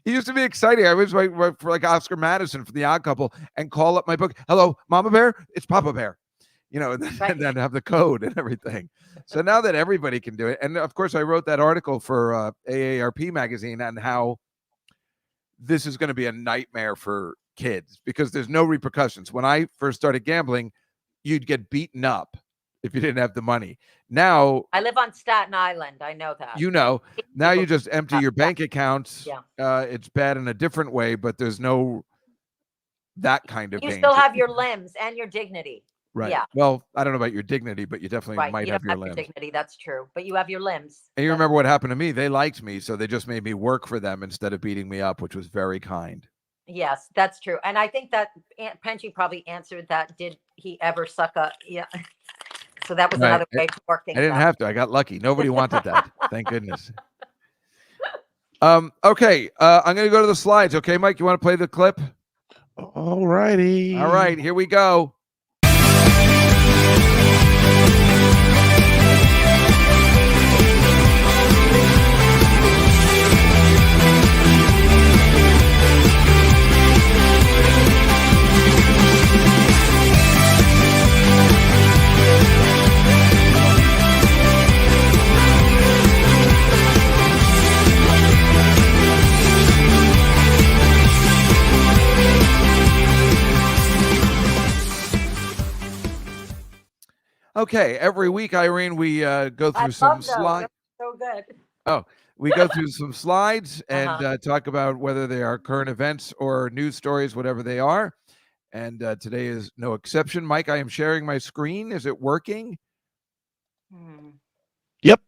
S1: It used to be exciting. I was for like Oscar Madison for The Odd Couple and call up my book. Hello, Mama Bear. It's Papa Bear. And then have the code and everything. So now that everybody can do it, and of course I wrote that article for AARP magazine on how this is going to be a nightmare for kids because there's no repercussions. When I first started gambling, you'd get beaten up if you didn't have the money. Now
S3: I live on Staten Island. I know that.
S1: Now you just empty your bank accounts.
S3: Yeah.
S1: It's bad in a different way, but there's no that kind of
S3: You
S1: danger.
S3: still have your limbs and your dignity.
S1: Right.
S3: Yeah.
S1: Well, I don't know about your dignity, but you definitely might
S3: you
S1: have
S3: don't
S1: your
S3: have
S1: limbs.
S3: dignity. That's true. But you have your limbs.
S1: And you remember what happened to me? They liked me, so they just made me work for them instead of beating me up, which was very kind.
S3: Yes, that's true. And I think that Aunt Penchy probably answered that. Did he ever suck a? Yeah. So that was another way to work things out.
S1: I didn't have to. I got lucky. Nobody wanted that. Thank goodness. Okay. I'm going to go to the slides. Okay, Mike, you want to play the clip?
S2: All righty.
S1: All right, here we go. Okay, every week, Irene, we go through some slides.
S3: So good.
S1: Oh, we go through some slides and talk about whether they are current events or news stories, whatever they are. And today is no exception. Mike, I am sharing my screen. Is it working?
S2: Yep.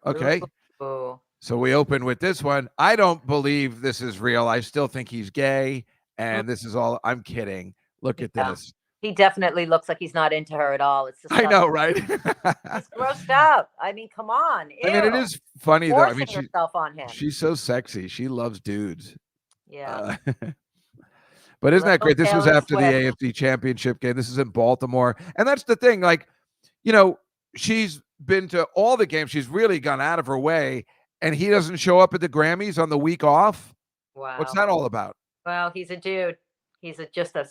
S1: Okay.
S3: Ooh.
S1: So we open with this one. I don't believe this is real. I still think he's gay. And this is all. I'm kidding. Look at this.
S3: He definitely looks like he's not into her at all. It's just
S1: I know, right?
S3: He's grossed out. I mean, come on. Ew.
S1: I mean, it is funny though. I mean,
S3: herself on him.
S1: She's so sexy. She loves dudes.
S3: Yeah.
S1: But isn't that great? This was after the AFC Championship game. This is in Baltimore. And that's the thing. Like, she's been to all the games. She's really gone out of her way. And he doesn't show up at the Grammys on the week off.
S3: Wow.
S1: What's that all about?
S3: Well, he's a dude. He's just a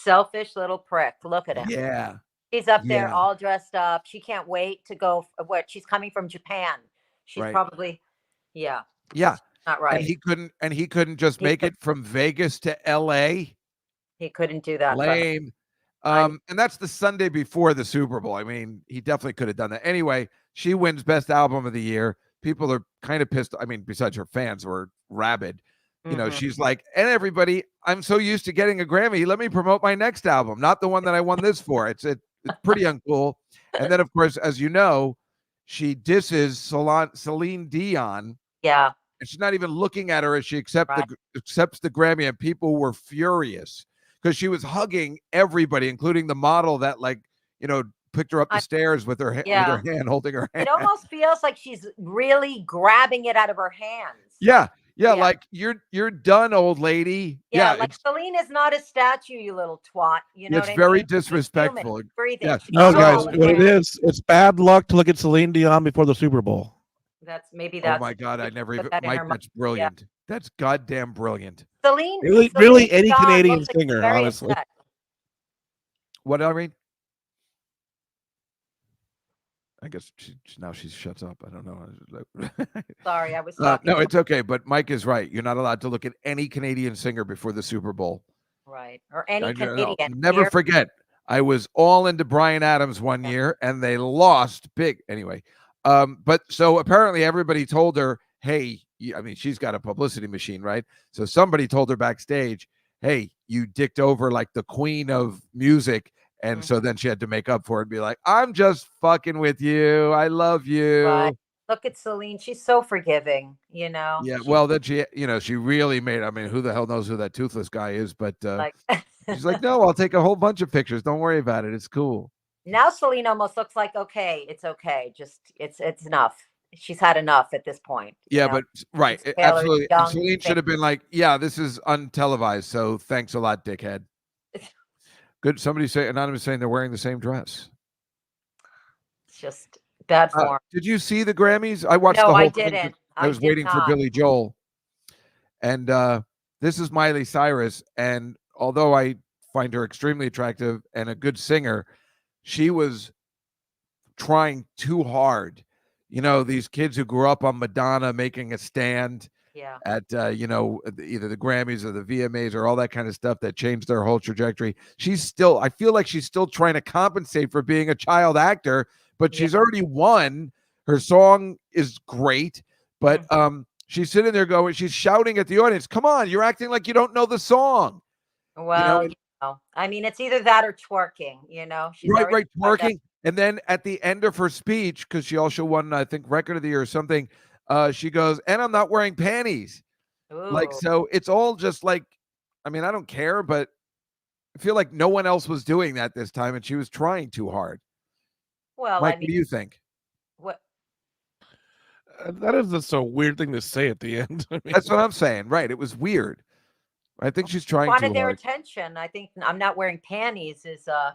S3: selfish little prick. Look at him.
S1: Yeah.
S3: He's up there all dressed up. She can't wait to go. She's coming from Japan. She's probably, yeah. Not right.
S1: And he couldn't just make it from Vegas to LA.
S3: He couldn't do that.
S1: Lame. And that's the Sunday before the Super Bowl. I mean, he definitely could have done that. Anyway, she wins Best Album of the Year. People are kind of pissed. I mean, besides her fans were rabid. She's like, and everybody, I'm so used to getting a Grammy. Let me promote my next album, not the one that I won this for. It's pretty uncool. And then, of course, as you know, she disses Celine Dion.
S3: Yeah.
S1: And she's not even looking at her as she accepts the Grammy. And people were furious because she was hugging everybody, including the model that picked her up the stairs with her hand, holding her hand.
S3: It almost feels like she's really grabbing it out of her hands.
S1: Yeah, like you're done, old lady.
S3: Yeah, like Celine is not a statue, you little twat. You know,
S1: it's very disrespectful.
S3: Breathing.
S1: Yes.
S2: No, guys, what it is, it's bad luck to look at Celine Dion before the Super Bowl.
S3: That's.
S1: Oh my God, I never even. Mike, that's brilliant. Yeah. That's goddamn brilliant.
S3: Celine,
S2: really, any Canadian singer, honestly.
S3: Upset.
S1: What, Irene? I guess now she shuts up. I don't know.
S3: Sorry, I was talking.
S1: No, it's okay. But Mike is right. You're not allowed to look at any Canadian singer before the Super Bowl.
S3: Right. Or any
S1: I know.
S3: Canadian.
S1: Never
S3: Here.
S1: forget. I was all into Bryan Adams one year, and they lost big. Anyway, but so apparently everybody told her, "Hey, I mean, she's got a publicity machine, right?" So somebody told her backstage, "Hey, you dicked over like the queen of music." And so then she had to make up for it and be like, "I'm just fucking with you. I love you."
S3: Right. Look at Celine. She's so forgiving, you know.
S1: Yeah. Well, then she really made. I mean, who the hell knows who that toothless guy is? But
S3: Like
S1: she's like, "No, I'll take a whole bunch of pictures. Don't worry about it. It's cool."
S3: now Celine almost looks like, okay, it's okay. Just it's enough. She's had enough at this point.
S1: Yeah,
S3: know?
S1: but right,
S3: It's
S1: absolutely. And
S3: young,
S1: Celine should have been like, "Yeah, this is untelevised, so thanks a lot, dickhead." Good. Somebody say anonymous saying they're wearing the same dress.
S3: It's just bad form.
S1: Did you see the Grammys? I watched
S3: No,
S1: the whole
S3: I
S1: thing.
S3: didn't.
S1: I was waiting for Billy Joel. And this is Miley Cyrus. And although I find her extremely attractive and a good singer, she was trying too hard. You know, these kids who grew up on Madonna making a stand at either the Grammys or the VMAs or all that kind of stuff that changed their whole trajectory. I feel like she's still trying to compensate for being a child actor, but she's already won. Her song is great, but she's sitting there she's shouting at the audience, "Come on, you're acting like you don't know the song."
S3: Well, I mean, it's either that or twerking, you know. She's
S1: right, twerking. And then at the end of her speech, because she also won, I think, Record of the Year or something, she goes, "And I'm not wearing panties."
S3: Ooh.
S1: Like, so it's all just like, I mean, I don't care, but I feel like no one else was doing that this time, and she was trying too hard.
S3: Well,
S1: Mike, what do you think?
S3: What?
S2: That is just a weird thing to say at the end.
S1: I mean, that's what I'm saying. Right. It was weird. I think she's trying too hard.
S3: Wanted their attention. I think "I'm not wearing panties" is the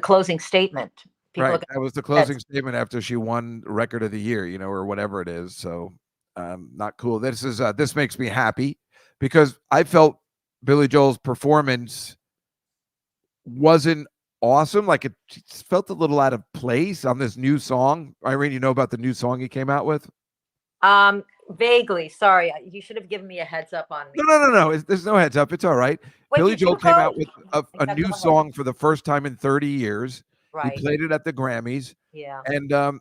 S3: closing statement.
S1: People right. That was the closing statement after she won Record of the Year, or whatever it is. So not cool. This makes me happy because I felt Billy Joel's performance wasn't awesome. Like, it felt a little out of place on this new song. Irene, you know about the new song he came out with?
S3: Vaguely. Sorry, you should have given me a heads up on me.
S1: No. There's no heads up. It's all right. Wait, Billy Joel came out with a new song for the first time in 30 years. Right. He played it at the Grammys.
S3: Yeah.
S1: And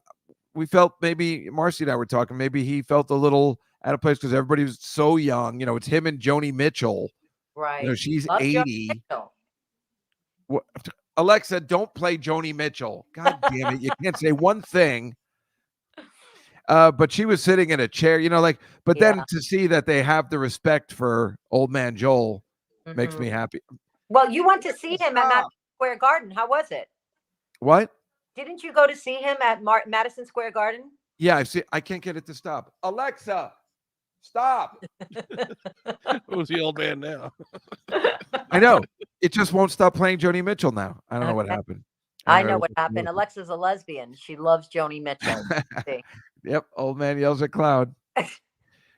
S1: we felt, maybe Marcy and I were talking, maybe he felt a little out of place because everybody was so young. It's him and Joni Mitchell.
S3: Right.
S1: She's 80. What? Alexa, don't play Joni Mitchell. God damn it. You can't say one thing. But she was sitting in a chair, but then to see that they have the respect for old man Joel makes me happy.
S3: Well, you went to see him at Madison Square Garden. How was it?
S1: What?
S3: Didn't you go to see him at Madison Square Garden?
S1: Yeah, I can't get it to stop. Alexa, stop.
S2: Who's the old man now?
S1: I know. It just won't stop playing Joni Mitchell now. I don't know what happened.
S3: I know what happened. Alexa's a lesbian. She loves Joni Mitchell.
S1: Yep. Old man yells at cloud.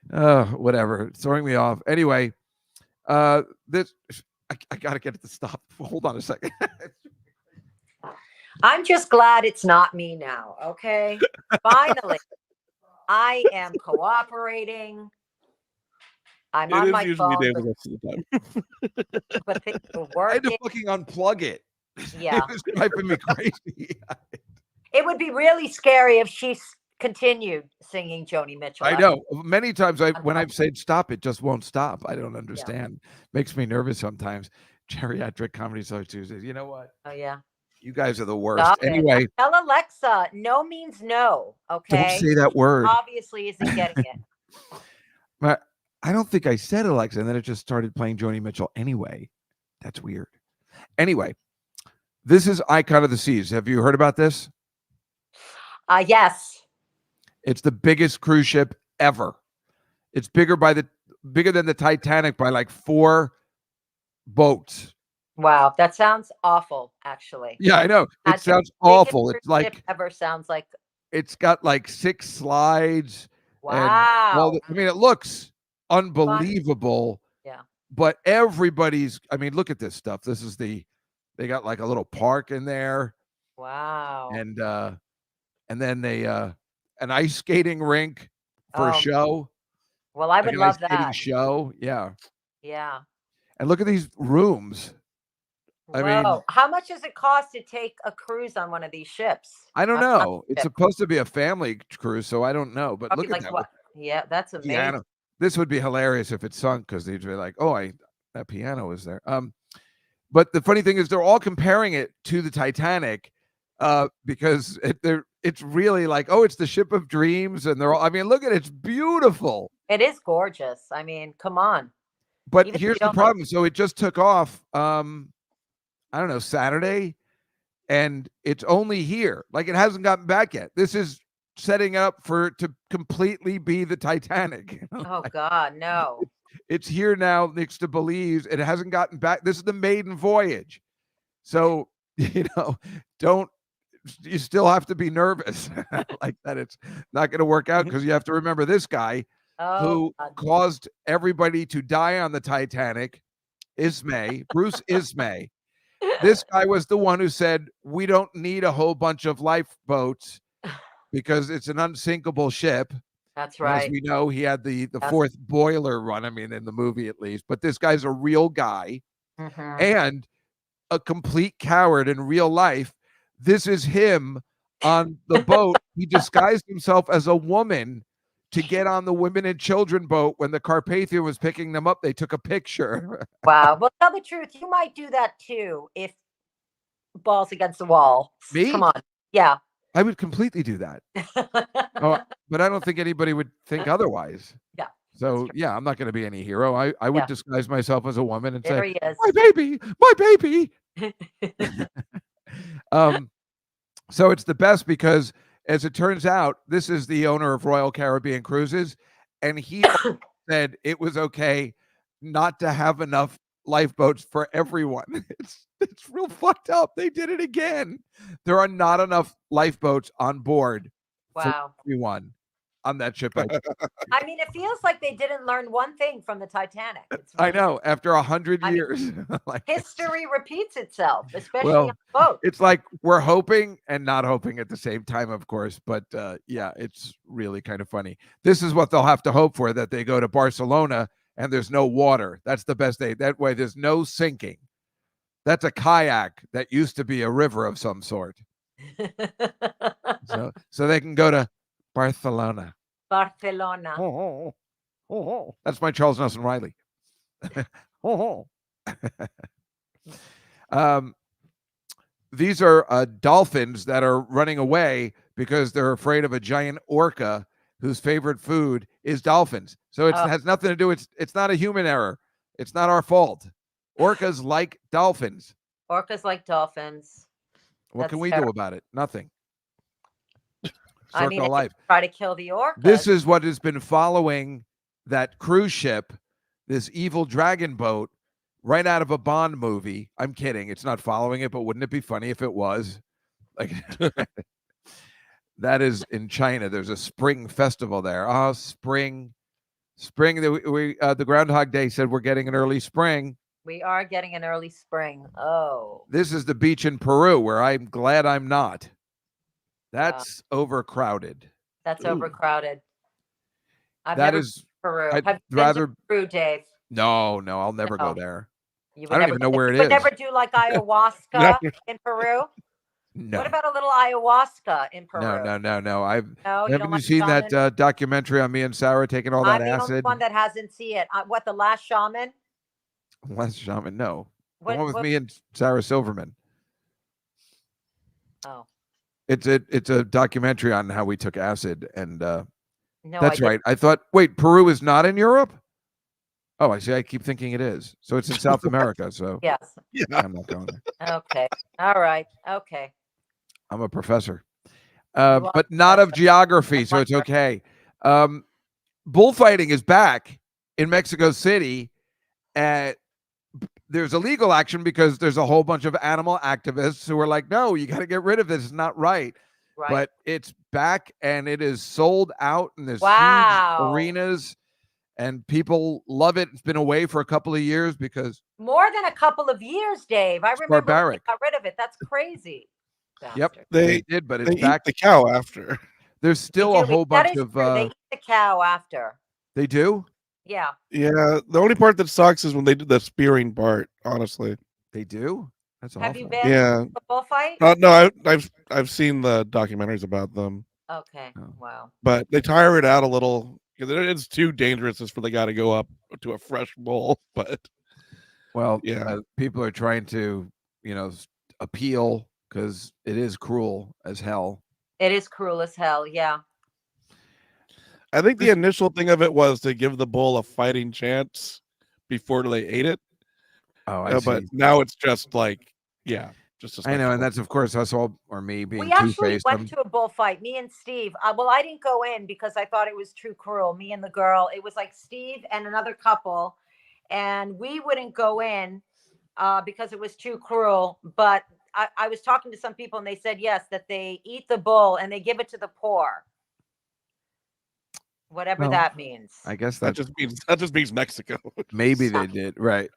S1: Whatever. It's throwing me off. Anyway, I gotta get it to stop. Hold on a second.
S3: I'm just glad it's not me now. Okay. Finally, I am cooperating. I'm on my phone. But things are working.
S1: I had to fucking unplug it.
S3: Yeah.
S1: It was driving me crazy.
S3: It would be really scary if she continued singing Joni Mitchell.
S1: I know. Many times when I've said stop, it just won't stop. I don't understand. Makes me nervous sometimes. Geriatric Comedy Show Tuesdays. You know what?
S3: Oh, yeah.
S1: You guys are the worst. Anyway.
S3: Tell Alexa, no means no. Okay.
S1: Don't say that word.
S3: Obviously isn't getting it.
S1: But I don't think I said Alexa, and then it just started playing Joni Mitchell anyway. That's weird. Anyway, this is Icon of the Seas. Have you heard about this?
S3: Yes.
S1: It's the biggest cruise ship ever. It's bigger than the Titanic by like 4 boats.
S3: Wow, that sounds awful, actually.
S1: Yeah, I know. It sounds awful. It's like
S3: ever sounds like
S1: it's got like 6 slides.
S3: Wow.
S1: It looks unbelievable.
S3: Yeah.
S1: But everybody's, look at this stuff. They got like a little park in there.
S3: Wow.
S1: And then they an ice skating rink for a
S3: Oh,
S1: show,
S3: well, I
S1: like
S3: would
S1: an ice
S3: love
S1: skating
S3: that.
S1: show. Yeah.
S3: Yeah.
S1: And look at these rooms. I mean,
S3: Whoa. How much does it cost to take a cruise on one of these ships?
S1: I don't
S3: Not
S1: know. It's
S3: ship,
S1: supposed to be a family cruise, so I don't know. But
S3: probably
S1: look at
S3: like
S1: that
S3: what? Yeah, that's amazing.
S1: piano. This would be hilarious if it sunk because they'd be like, "Oh, that piano is there." But the funny thing is, they're all comparing it to the Titanic, because it's really like, oh, it's the ship of dreams, and they're all. I mean, look at it, it's beautiful.
S3: It is gorgeous. I mean, come on.
S1: But
S3: Even if
S1: here's
S3: you
S1: the
S3: don't like,
S1: problem. So it just took off. I don't know, Saturday, and it's only here. Like it hasn't gotten back yet. This is setting up to completely be the Titanic.
S3: oh God, no.
S1: It's here now next to Belize. It hasn't gotten back. This is the maiden voyage. So, don't you still have to be nervous like that it's not going to work out, because you have to remember this guy
S3: Oh
S1: who
S3: God.
S1: caused everybody to die on the Titanic, Bruce Ismay. This guy was the one who said, we don't need a whole bunch of lifeboats because it's an unsinkable ship.
S3: That's
S1: And as
S3: right.
S1: we know, he had the
S3: Yes.
S1: fourth boiler run. I mean, in the movie at least. But this guy's a real guy
S3: Mhm.
S1: and a complete coward in real life. This is him on the boat. He disguised himself as a woman to get on the women and children boat. When the Carpathia was picking them up, they took a picture.
S3: Wow. Well, tell the truth. You might do that too if balls against the wall.
S1: Me?
S3: Come on. Yeah.
S1: I would completely do that. Oh, but I don't think anybody would think otherwise.
S3: Yeah.
S1: So yeah, I'm not going to be any hero. I would
S3: Yeah.
S1: disguise myself as a woman and
S3: There
S1: say,
S3: he is.
S1: "My baby, my baby." So it's the best because, as it turns out, this is the owner of Royal Caribbean Cruises, and he said it was okay not to have enough lifeboats for everyone. It's real fucked up. They did it again. There are not enough lifeboats on board for
S3: Wow.
S1: everyone on that ship.
S3: I mean, it feels like they didn't learn one thing from the Titanic. It's
S1: I
S3: really,
S1: know. After 100
S3: I mean,
S1: years, like,
S3: history repeats itself, especially
S1: well,
S3: on boats.
S1: it's like we're hoping and not hoping at the same time, of course. But yeah, it's really kind of funny. This is what they'll have to hope for, that they go to Barcelona and there's no water. That's the best day. That way there's no sinking. That's a kayak that used to be a river of some sort. So they can go to Barcelona.
S3: Barcelona.
S1: That's my Charles Nelson Riley. These are dolphins that are running away because they're afraid of a giant orca whose favorite food is dolphins. So it has nothing to do. It's not a human error. It's not our fault. Orcas like dolphins.
S3: Orcas like dolphins.
S1: What can we do about it? Nothing.
S3: I mean,
S1: Circle of life.
S3: try to kill the orcas.
S1: This is what has been following that cruise ship, this evil dragon boat, right out of a Bond movie. I'm kidding. It's not following it, but wouldn't it be funny if it was? Like, that is in China. There's a spring festival there. Oh, spring. The Groundhog Day said we're getting an early spring.
S3: We are getting an early spring. Oh.
S1: This is the beach in Peru where I'm glad I'm not. That's overcrowded.
S3: That's overcrowded. I've
S1: That
S3: never
S1: is
S3: been to Peru.
S1: I'd
S3: Have you
S1: rather
S3: been to Peru, Dave?
S1: No, I'll never go there.
S3: You
S1: I don't even know where it is.
S3: You would never do like ayahuasca in Peru?
S1: No.
S3: What about a little ayahuasca in Peru?
S1: No. Haven't you
S3: like
S1: seen
S3: shaman?
S1: that documentary on me and Sarah taking all that
S3: I'm the only
S1: acid?
S3: one that hasn't seen it. What, The Last Shaman?
S1: Last Shaman, no.
S3: What,
S1: the one with me and Sarah Silverman.
S3: Oh.
S1: It's a documentary on how we took acid, and
S3: No,
S1: that's right. I thought, wait, Peru is not in Europe? Oh, I see. I keep thinking it is. So it's in South America. So
S3: yes.
S1: I'm not going there.
S3: Okay. All right. Okay.
S1: I'm a professor, but not of geography, so it's okay. Bullfighting is back in Mexico City. There's a legal action because there's a whole bunch of animal activists who are like, no, you got to get rid of this. It's not right. But it's back and it is sold out in this huge arenas and people love it. It's been away for a couple of years because
S3: more than a couple of years, Dave. I remember when we
S1: barbaric.
S3: got rid of it. That's crazy.
S1: Yep,
S3: Bastard.
S1: they did, but
S2: They
S1: it's
S2: eat
S1: back.
S2: the cow after.
S1: There's
S3: They
S1: still
S3: do.
S1: a whole
S3: That
S1: bunch
S3: is
S1: of.
S3: true. They eat the cow after.
S1: They do.
S3: Yeah.
S2: Yeah, the only part that sucks is when they do the spearing part. Honestly,
S1: They do. That's
S3: Have you
S1: awful.
S3: been
S2: yeah.
S3: to a bullfight?
S2: No, I've seen the documentaries about them,
S3: Okay.
S1: Oh.
S3: Wow.
S2: but they tire it out a little because it's too dangerous for the guy to go up to a fresh bull. But
S1: Well,
S2: yeah,
S1: people are trying to, appeal because it is cruel as hell.
S3: It is cruel as hell. Yeah.
S2: I think the initial thing of it was to give the bull a fighting chance before they ate it.
S1: Oh, I
S2: But
S1: see.
S2: now it's just like, yeah, just a
S1: I know, and
S2: spectacle.
S1: that's of course us all or me being
S3: We actually
S1: two-faced.
S3: went to a bullfight, me and Steve. Well, I didn't go in because I thought it was too cruel. Me and the girl, it was like Steve and another couple, and we wouldn't go in because it was too cruel. But I was talking to some people, and they said yes, that they eat the bull and they give it to the poor, whatever
S1: Well,
S3: that means.
S1: I guess
S2: That
S1: that
S2: just means Mexico.
S1: maybe they did, right?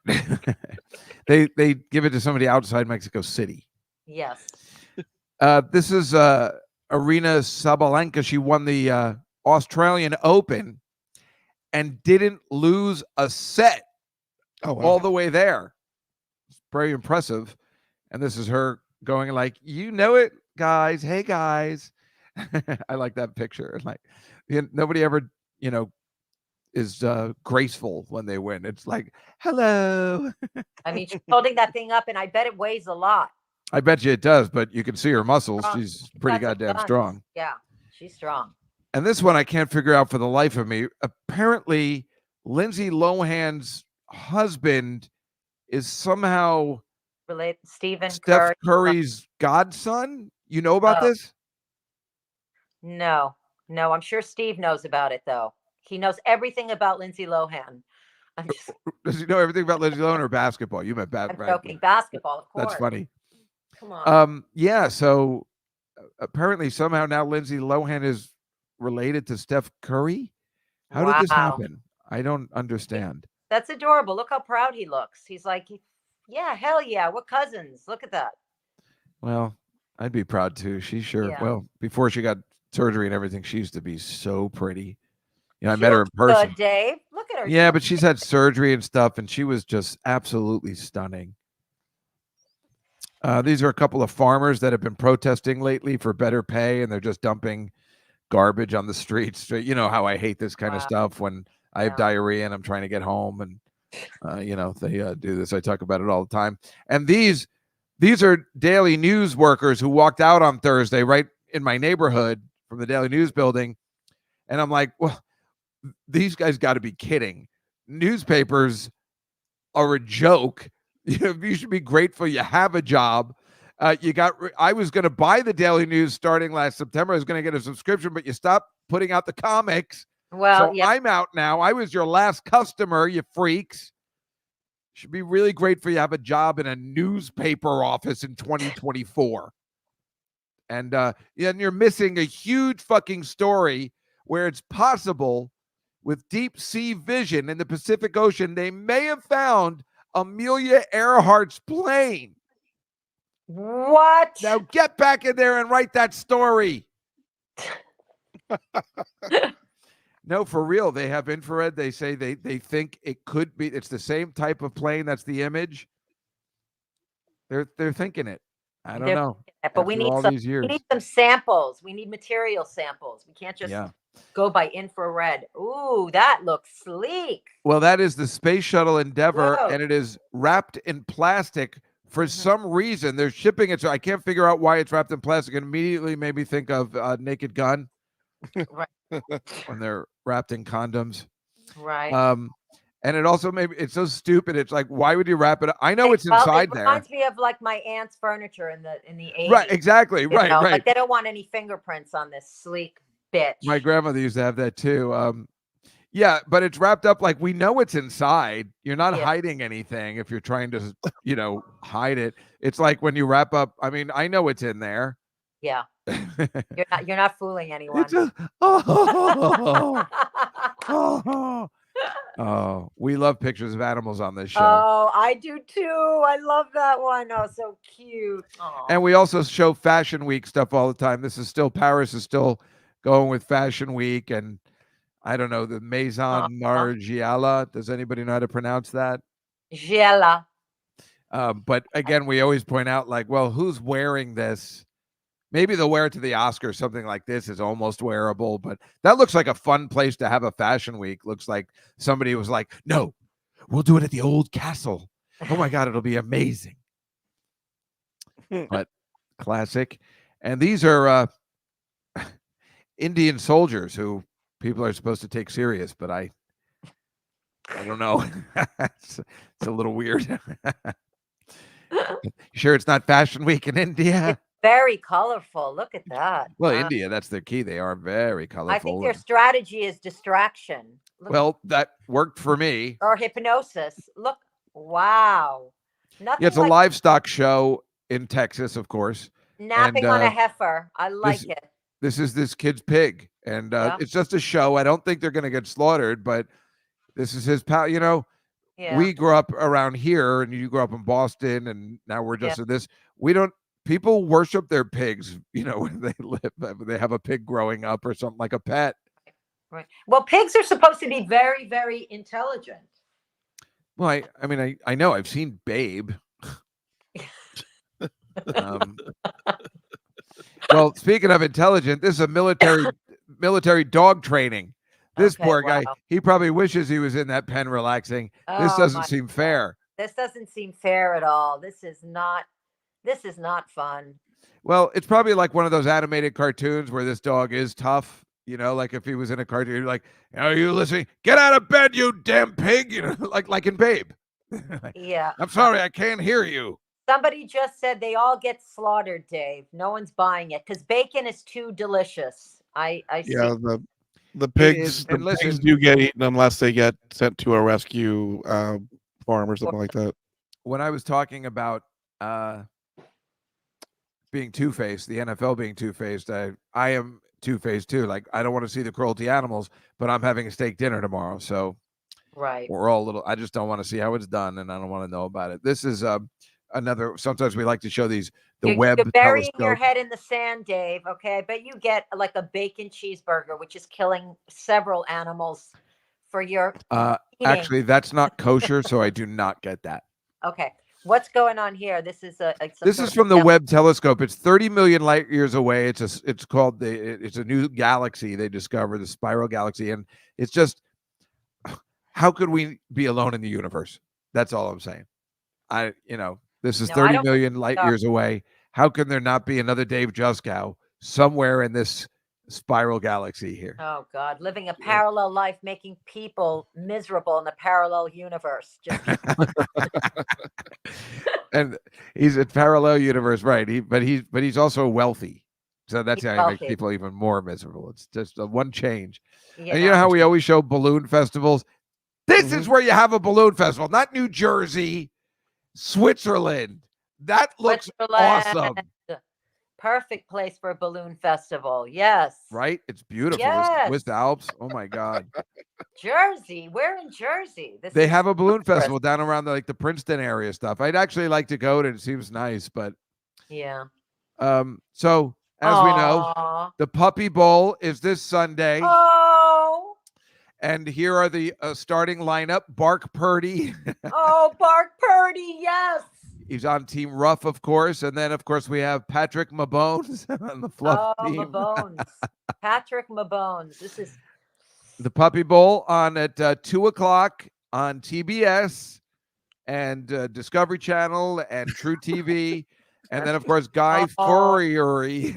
S1: They give it to somebody outside Mexico City.
S3: Yes.
S1: This is Irene Sabalenka. She won the Australian Open and didn't lose a set
S2: Oh wow.
S1: all the way there. It's very impressive. And this is her going like, it, guys. Hey, guys. I like that picture. Like, nobody ever, is graceful when they win. It's like, hello.
S3: I mean, she's holding that thing up, and I bet it weighs a lot.
S1: I bet you it does, but you can see her muscles.
S3: Strong.
S1: She's pretty
S3: Got some
S1: goddamn
S3: guns.
S1: strong.
S3: Yeah, she's strong.
S1: And this one I can't figure out for the life of me. Apparently, Lindsay Lohan's husband is somehow
S3: Related Stephen
S1: Steph
S3: Curry.
S1: Curry's godson. You know about
S3: Oh.
S1: this?
S3: No, I'm sure Steve knows about it though. He knows everything about Lindsay Lohan. I'm just
S1: Does he know everything about Lindsay Lohan or basketball? You meant
S3: I'm
S1: right?
S3: joking. Basketball, of course.
S1: That's funny.
S3: Come on.
S1: Yeah. So apparently, somehow now Lindsay Lohan is related to Steph Curry. How did this
S3: Wow.
S1: happen? I don't understand.
S3: That's adorable. Look how proud he looks. He's like, yeah, hell yeah. We're cousins. Look at that.
S1: Well, I'd be proud too. She sure.
S3: Yeah.
S1: Well, before she got surgery and everything, she used to be so pretty. I
S3: She
S1: met her in
S3: looks
S1: person.
S3: Good, Dave. Look at her.
S1: Yeah, but she's had surgery and stuff, and she was just absolutely stunning. These are a couple of farmers that have been protesting lately for better pay, and they're just dumping garbage on the streets. You know how I hate this kind of stuff when I have diarrhea and I'm trying to get home, and they do this. I talk about it all the time. And these are Daily News workers who walked out on Thursday right in my neighborhood from the Daily News building, and I'm like, well, these guys got to be kidding. Newspapers are a joke. You should be grateful you have a job. I was going to buy the Daily News starting last September. I was going to get a subscription, but you stopped putting out the comics.
S3: Well,
S1: so I'm out now. I was your last customer, you freaks. Should be really grateful you have a job in a newspaper office in 2024. And you're missing a huge fucking story where it's possible with deep sea vision in the Pacific Ocean, they may have found Amelia Earhart's plane.
S3: What?
S1: Now get back in there and write that story. No, for real. They have infrared. They say they think it could be. It's the same type of plane. That's the image. They're thinking it. I don't know.
S3: But we need some samples. We need material samples. We can't just go by infrared. Ooh, that looks sleek.
S1: Well, that is the Space Shuttle Endeavour, and it is wrapped in plastic. For some reason, they're shipping it. So I can't figure out why it's wrapped in plastic. It immediately made me think of Naked Gun.
S3: Right.
S1: When they're wrapped in condoms.
S3: Right.
S1: And it also it's so stupid. It's like, why would you wrap it up? I know it's inside there.
S3: It reminds me of like my aunt's furniture in the 80s.
S1: Right, exactly. Right.
S3: Like they don't want any fingerprints on this sleek bitch.
S1: My grandmother used to have that too. Yeah, but it's wrapped up like we know it's inside. You're not hiding anything if you're trying to, hide it. It's like when you wrap up. I mean, I know it's in there.
S3: Yeah. You're not fooling anyone.
S1: Oh, we love pictures of animals on this show.
S3: Oh, I do too. I love that one. Oh, so cute.
S1: And we also show Fashion Week stuff all the time. Paris is still going with Fashion Week. And I don't know, the Maison Margiela. Does anybody know how to pronounce that?
S3: Giella.
S1: But again, we always point out, like, well, who's wearing this? Maybe they'll wear it to the Oscars. Something like this is almost wearable, but that looks like a fun place to have a Fashion Week. Looks like somebody was like, no, we'll do it at the old castle. Oh my God, it'll be amazing. But classic. And these are Indian soldiers who people are supposed to take serious, but I don't know. it's a little weird. Sure it's not Fashion Week in India?
S3: It's very colorful. Look at that.
S1: Well,
S3: Wow.
S1: India, that's their key. They are very colorful.
S3: I think their strategy is distraction.
S1: Well, that worked for me.
S3: Or hypnosis. Look. Wow. Nothing
S1: Yeah, it's a livestock show in Texas, of course.
S3: Napping on a heifer. I like it.
S1: This is this kid's pig. And it's just a show. I don't think they're going to get slaughtered, but this is his pal. You know, we grew up around here and you grew up in Boston and now we're just in this. People worship their pigs, you know, when they live, they have a pig growing up or something like a pet.
S3: Right. Well, pigs are supposed to be very, very intelligent.
S1: Well, I mean, I know I've seen Babe. Well, speaking of intelligent, this is a military dog training. This poor guy, he probably wishes he was in that pen relaxing. This doesn't seem fair.
S3: This doesn't seem fair at all. This is not fun.
S1: Well, it's probably like one of those animated cartoons where this dog is tough. You know, like if he was in a cartoon, you're like, are you listening? Get out of bed, you damn pig. You know, like in Babe.
S3: Yeah.
S1: I'm sorry, I can't hear you.
S3: Somebody just said they all get slaughtered, Dave. No one's buying it because bacon is too delicious. I see.
S2: Yeah, the pigs pigs do get eaten unless they get sent to a rescue farm or something like that.
S1: When I was talking about being two-faced, the NFL being two-faced, I am two-faced too. Like, I don't want to see the cruelty animals, but I'm having a steak dinner tomorrow. So we're all a little, I just don't want to see how it's done and I don't want to know about it. This is sometimes we like to show these,
S3: you're
S1: Webb
S3: burying
S1: telescope.
S3: your head in the sand, Dave. Okay. I bet you get like a bacon cheeseburger, which is killing several animals for your
S1: actually, that's not kosher, so I do not get that.
S3: Okay. What's going on here? This is
S1: from the Webb telescope. It's 30 million light years away. It's a new galaxy they discovered, the spiral galaxy, and it's just, how could we be alone in the universe? That's all I'm saying. This is 30 million light years away. How can there not be another Dave Juskow somewhere in this spiral galaxy here?
S3: Oh God, living a parallel life, making people miserable in a parallel universe.
S1: And he's a parallel universe, right? But he's also wealthy, so that's how he makes people even more miserable. It's just one change. And you know how we always show balloon festivals? This is where you have a balloon festival, not New Jersey, Switzerland. That looks awesome.
S3: Perfect place for a balloon festival. Yes.
S1: Right? It's beautiful.
S3: Yes.
S1: The Swiss Alps. Oh my God.
S3: Jersey. Where in Jersey?
S1: They have a balloon festival down around the Princeton area stuff. I'd actually like to go to it. It seems nice, but
S3: yeah.
S1: So as we know, the Puppy Bowl is this Sunday.
S3: Oh.
S1: And here are the starting lineup. Bark Purdy.
S3: Oh, Bark Purdy. Yes.
S1: He's on Team Rough, of course. And then, of course, we have Patrick Mabones on the Fluff team.
S3: Mabones. Patrick Mabones. This is
S1: the Puppy Bowl on at 2:00 on TBS and Discovery Channel and True TV. And then, of course, Guy Fieri.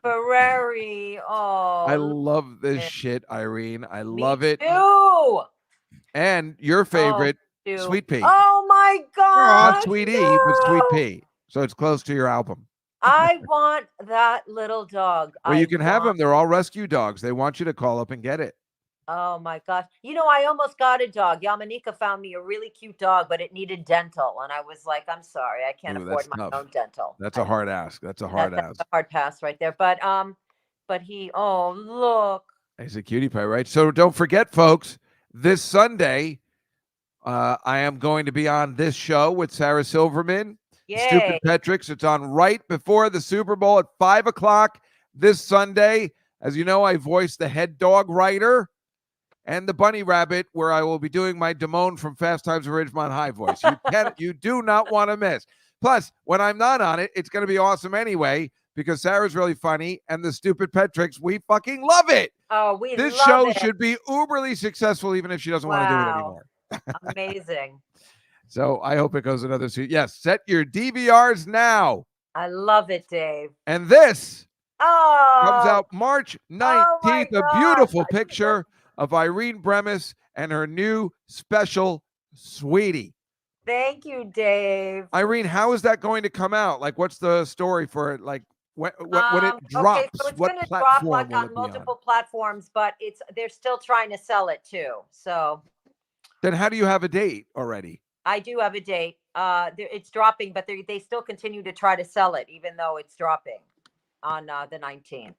S3: Ferrari. Oh,
S1: I love this shit, Irene. I love it.
S3: Too.
S1: And your favorite, Sweet Pea.
S3: Oh my God.
S1: Not Sweetie, but Sweet Pea. So it's close to your album.
S3: I want that little dog.
S1: Well, you can have them. They're all rescue dogs. They want you to call up and get it.
S3: Oh my gosh. You know, I almost got a dog. Yamanika found me a really cute dog, but it needed dental. And I was like, I'm sorry, I can't afford my own dental.
S1: That's a hard ask. That's a hard ask.
S3: That's a hard pass right there. But he, look.
S1: He's a cutie pie, right? So don't forget, folks, this Sunday, I am going to be on this show with Sarah Silverman, Stupid
S3: Yay.
S1: Petrix. It's on right before the Super Bowl at 5 o'clock this Sunday. As you know, I voiced the head dog writer and the bunny rabbit, where I will be doing my Damone from Fast Times at Ridgemont High voice. You do not want to miss. Plus, when I'm not on it, it's going to be awesome anyway, because Sarah's really funny, and the Stupid Petrix, we fucking love it.
S3: Oh, we
S1: This
S3: love
S1: show
S3: it.
S1: should be uberly successful, even if she doesn't want to do it
S3: Wow.
S1: anymore.
S3: Amazing.
S1: So I hope it goes another season. Yes, set your DVRs now.
S3: I love it, Dave.
S1: And this
S3: Oh,
S1: comes out March 19th, a
S3: gosh.
S1: beautiful picture of Irene Bremis and her new special, Sweetie.
S3: Thank you, Dave.
S1: Irene, how is that going to come out? Like, what's the story for it? Like, when it drops,
S3: okay, so it's
S1: what
S3: going to drop
S1: platform
S3: like
S1: will it
S3: on
S1: be
S3: multiple platforms, but they're still trying to sell it too. So
S1: Then how do you have a date already?
S3: I do have a date. It's dropping, but they still continue to try to sell it, even though it's dropping on the 19th.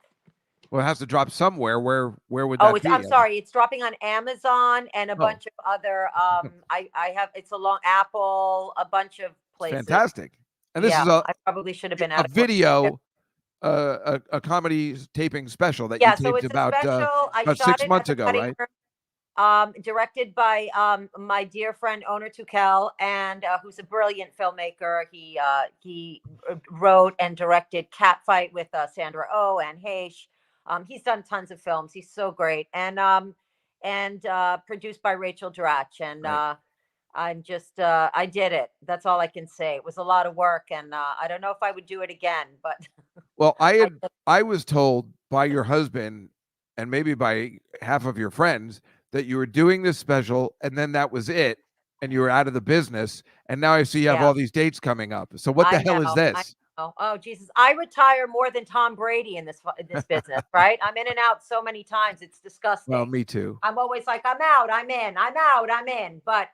S1: Well, it has to drop somewhere. Where would that be?
S3: I'm sorry. It's dropping on Amazon and a bunch of other. I have. It's along Apple, a bunch of places.
S1: Fantastic. And this is
S3: I probably should have been
S1: a video, a comedy taping special that you taped
S3: so it's
S1: about
S3: a special. I
S1: about
S3: shot
S1: 6
S3: it
S1: months
S3: at the
S1: ago,
S3: cutting
S1: right?
S3: room, directed by my dear friend Oner Tukel, and who's a brilliant filmmaker. He wrote and directed Catfight with Sandra Oh and Heche. He's done tons of films. He's so great, and produced by Rachel Dratch. And
S1: Right.
S3: I'm just I did it. That's all I can say. It was a lot of work, and I don't know if I would do it again. But
S1: Well, I was told by your husband and maybe by half of your friends that you were doing this special, and then that was it, and you were out of the business. And now I see you have all these dates coming up. So what the hell is this?
S3: Oh Jesus! I retire more than Tom Brady in this business, right? I'm in and out so many times. It's disgusting.
S1: Well, me too.
S3: I'm always like, I'm out, I'm in, I'm out, I'm in. But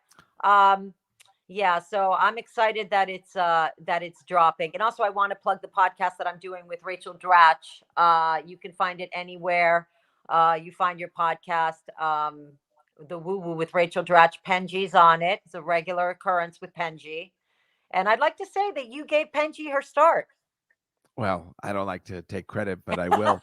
S3: yeah, so I'm excited that it's dropping. And also I want to plug the podcast that I'm doing with Rachel Dratch. You can find it anywhere you find your podcast. The Woo Woo with Rachel Dratch. Penji's on it. It's a regular occurrence with Penji. And I'd like to say that you gave Penji her start.
S1: Well, I don't like to take credit, but I will.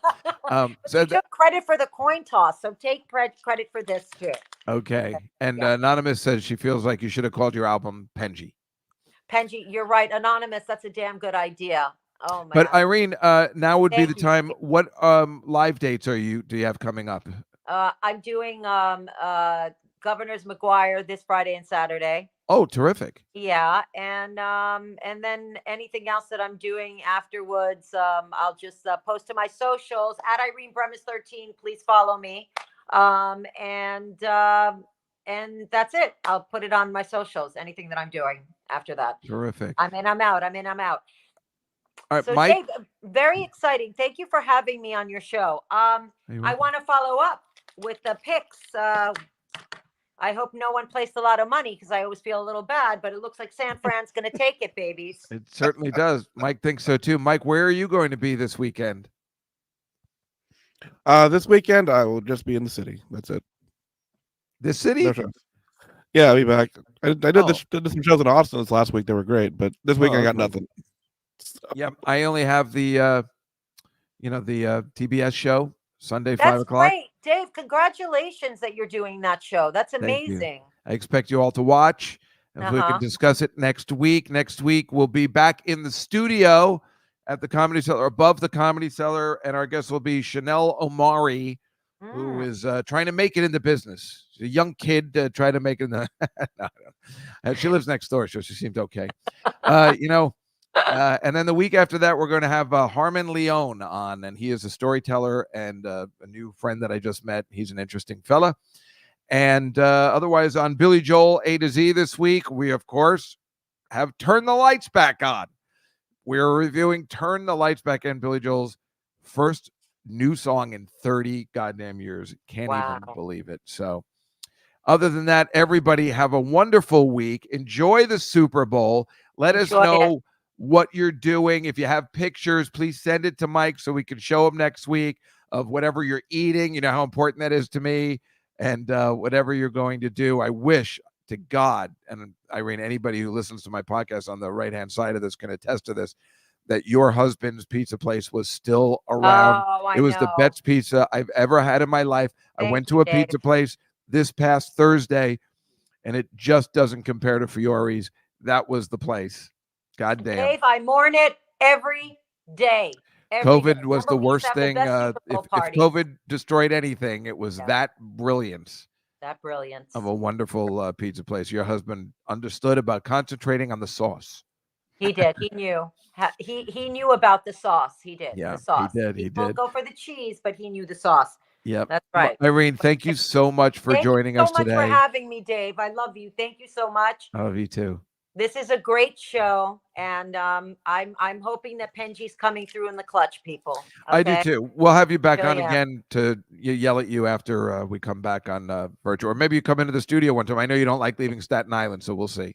S3: So you took credit for the coin toss, so take credit for this too.
S1: Okay. And Anonymous says she feels like you should have called your album Penji.
S3: Penji, you're right. Anonymous, that's a damn good idea. Oh my.
S1: But Irene, now would be the time. What live dates do you have coming up?
S3: I'm doing Governor's McGuire this Friday and Saturday.
S1: Oh, terrific.
S3: Yeah, and then anything else that I'm doing afterwards, I'll just post to my socials at Irene Bremis 13. Please follow me. And that's it. I'll put it on my socials. Anything that I'm doing after that.
S1: Terrific.
S3: I'm in, I'm out. I'm in, I'm out.
S1: All right,
S3: so
S1: Mike.
S3: Dave, very exciting. Thank you for having me on your show. I want to follow up with the picks. I hope no one placed a lot of money because I always feel a little bad, but it looks like San Fran's going to take it, babies.
S1: It certainly does. Mike thinks so too. Mike, where are you going to be this weekend?
S2: This weekend I will just be in the city. That's it.
S1: The city?
S2: No shows. Yeah, I'll be back. I did some shows in Austin this last week. They were great, but this week I got nothing.
S1: Yep, I only have the the TBS show Sunday,
S3: That's
S1: 5 o'clock.
S3: Great, Dave. Congratulations that you're doing that show. That's amazing.
S1: I expect you all to watch, and we can discuss it next week. Next week we'll be back in the studio at the Comedy Cellar, above the Comedy Cellar, and our guest will be Chanel Omari, who is trying to make it in the business. She's a young kid trying to make it in the. No. She lives next door, so she seemed okay. And then the week after that, we're going to have Harmon Leone on, and he is a storyteller and a new friend that I just met. He's an interesting fella. And otherwise, on Billy Joel A to Z this week, we, of course, have Turn the Lights Back On. We're reviewing Turn the Lights Back On, Billy Joel's first new song in 30 goddamn years. Can't even believe it. So other than that, everybody have a wonderful week. Enjoy the Super Bowl. Let us know what you're doing. If you have pictures, please send it to Mike so we can show him next week. of whatever you're eating. You know how important that is to me, and whatever you're going to do. I wish to God, and Irene, anybody who listens to my podcast on the right-hand side of this can attest to this, that your husband's pizza place was still around.
S3: Oh, I
S1: It was the
S3: know.
S1: best pizza I've ever had in my life. I
S3: Thank
S1: went
S3: you,
S1: to a
S3: Dave.
S1: pizza place this past Thursday, and it just doesn't compare to Fiore's. That was the place. God damn.
S3: Dave, I mourn it every day.
S1: COVID was the
S3: Remember, we used to
S1: worst
S3: have the
S1: thing.
S3: best Super Bowl
S1: If
S3: parties.
S1: COVID destroyed anything, it was
S3: Yeah.
S1: that brilliance
S3: That brilliance.
S1: of a wonderful pizza place. Your husband understood about concentrating on the sauce.
S3: He did. He knew. He knew about the sauce. He did.
S1: Yeah,
S3: The sauce.
S1: he did. He
S3: won't
S1: did.
S3: go for the cheese, but he knew the sauce.
S1: Yep.
S3: That's right.
S1: Irene, thank you so much for joining us
S3: Thank you so much
S1: today.
S3: for having me, Dave. I love you. Thank you so much.
S1: I love you too.
S3: This is a great show, and I'm hoping that Penji's coming through in the clutch, people. Okay?
S1: I do too. We'll have you back
S3: Really
S1: on again to yell at you after we come back on virtual, or maybe you come into the studio one time. I know you don't like leaving Staten Island, so we'll see.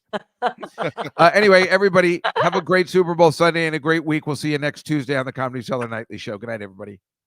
S1: Anyway, everybody, have a great Super Bowl Sunday and a great week. We'll see you next Tuesday on the Comedy Cellar Nightly Show. Good night, everybody.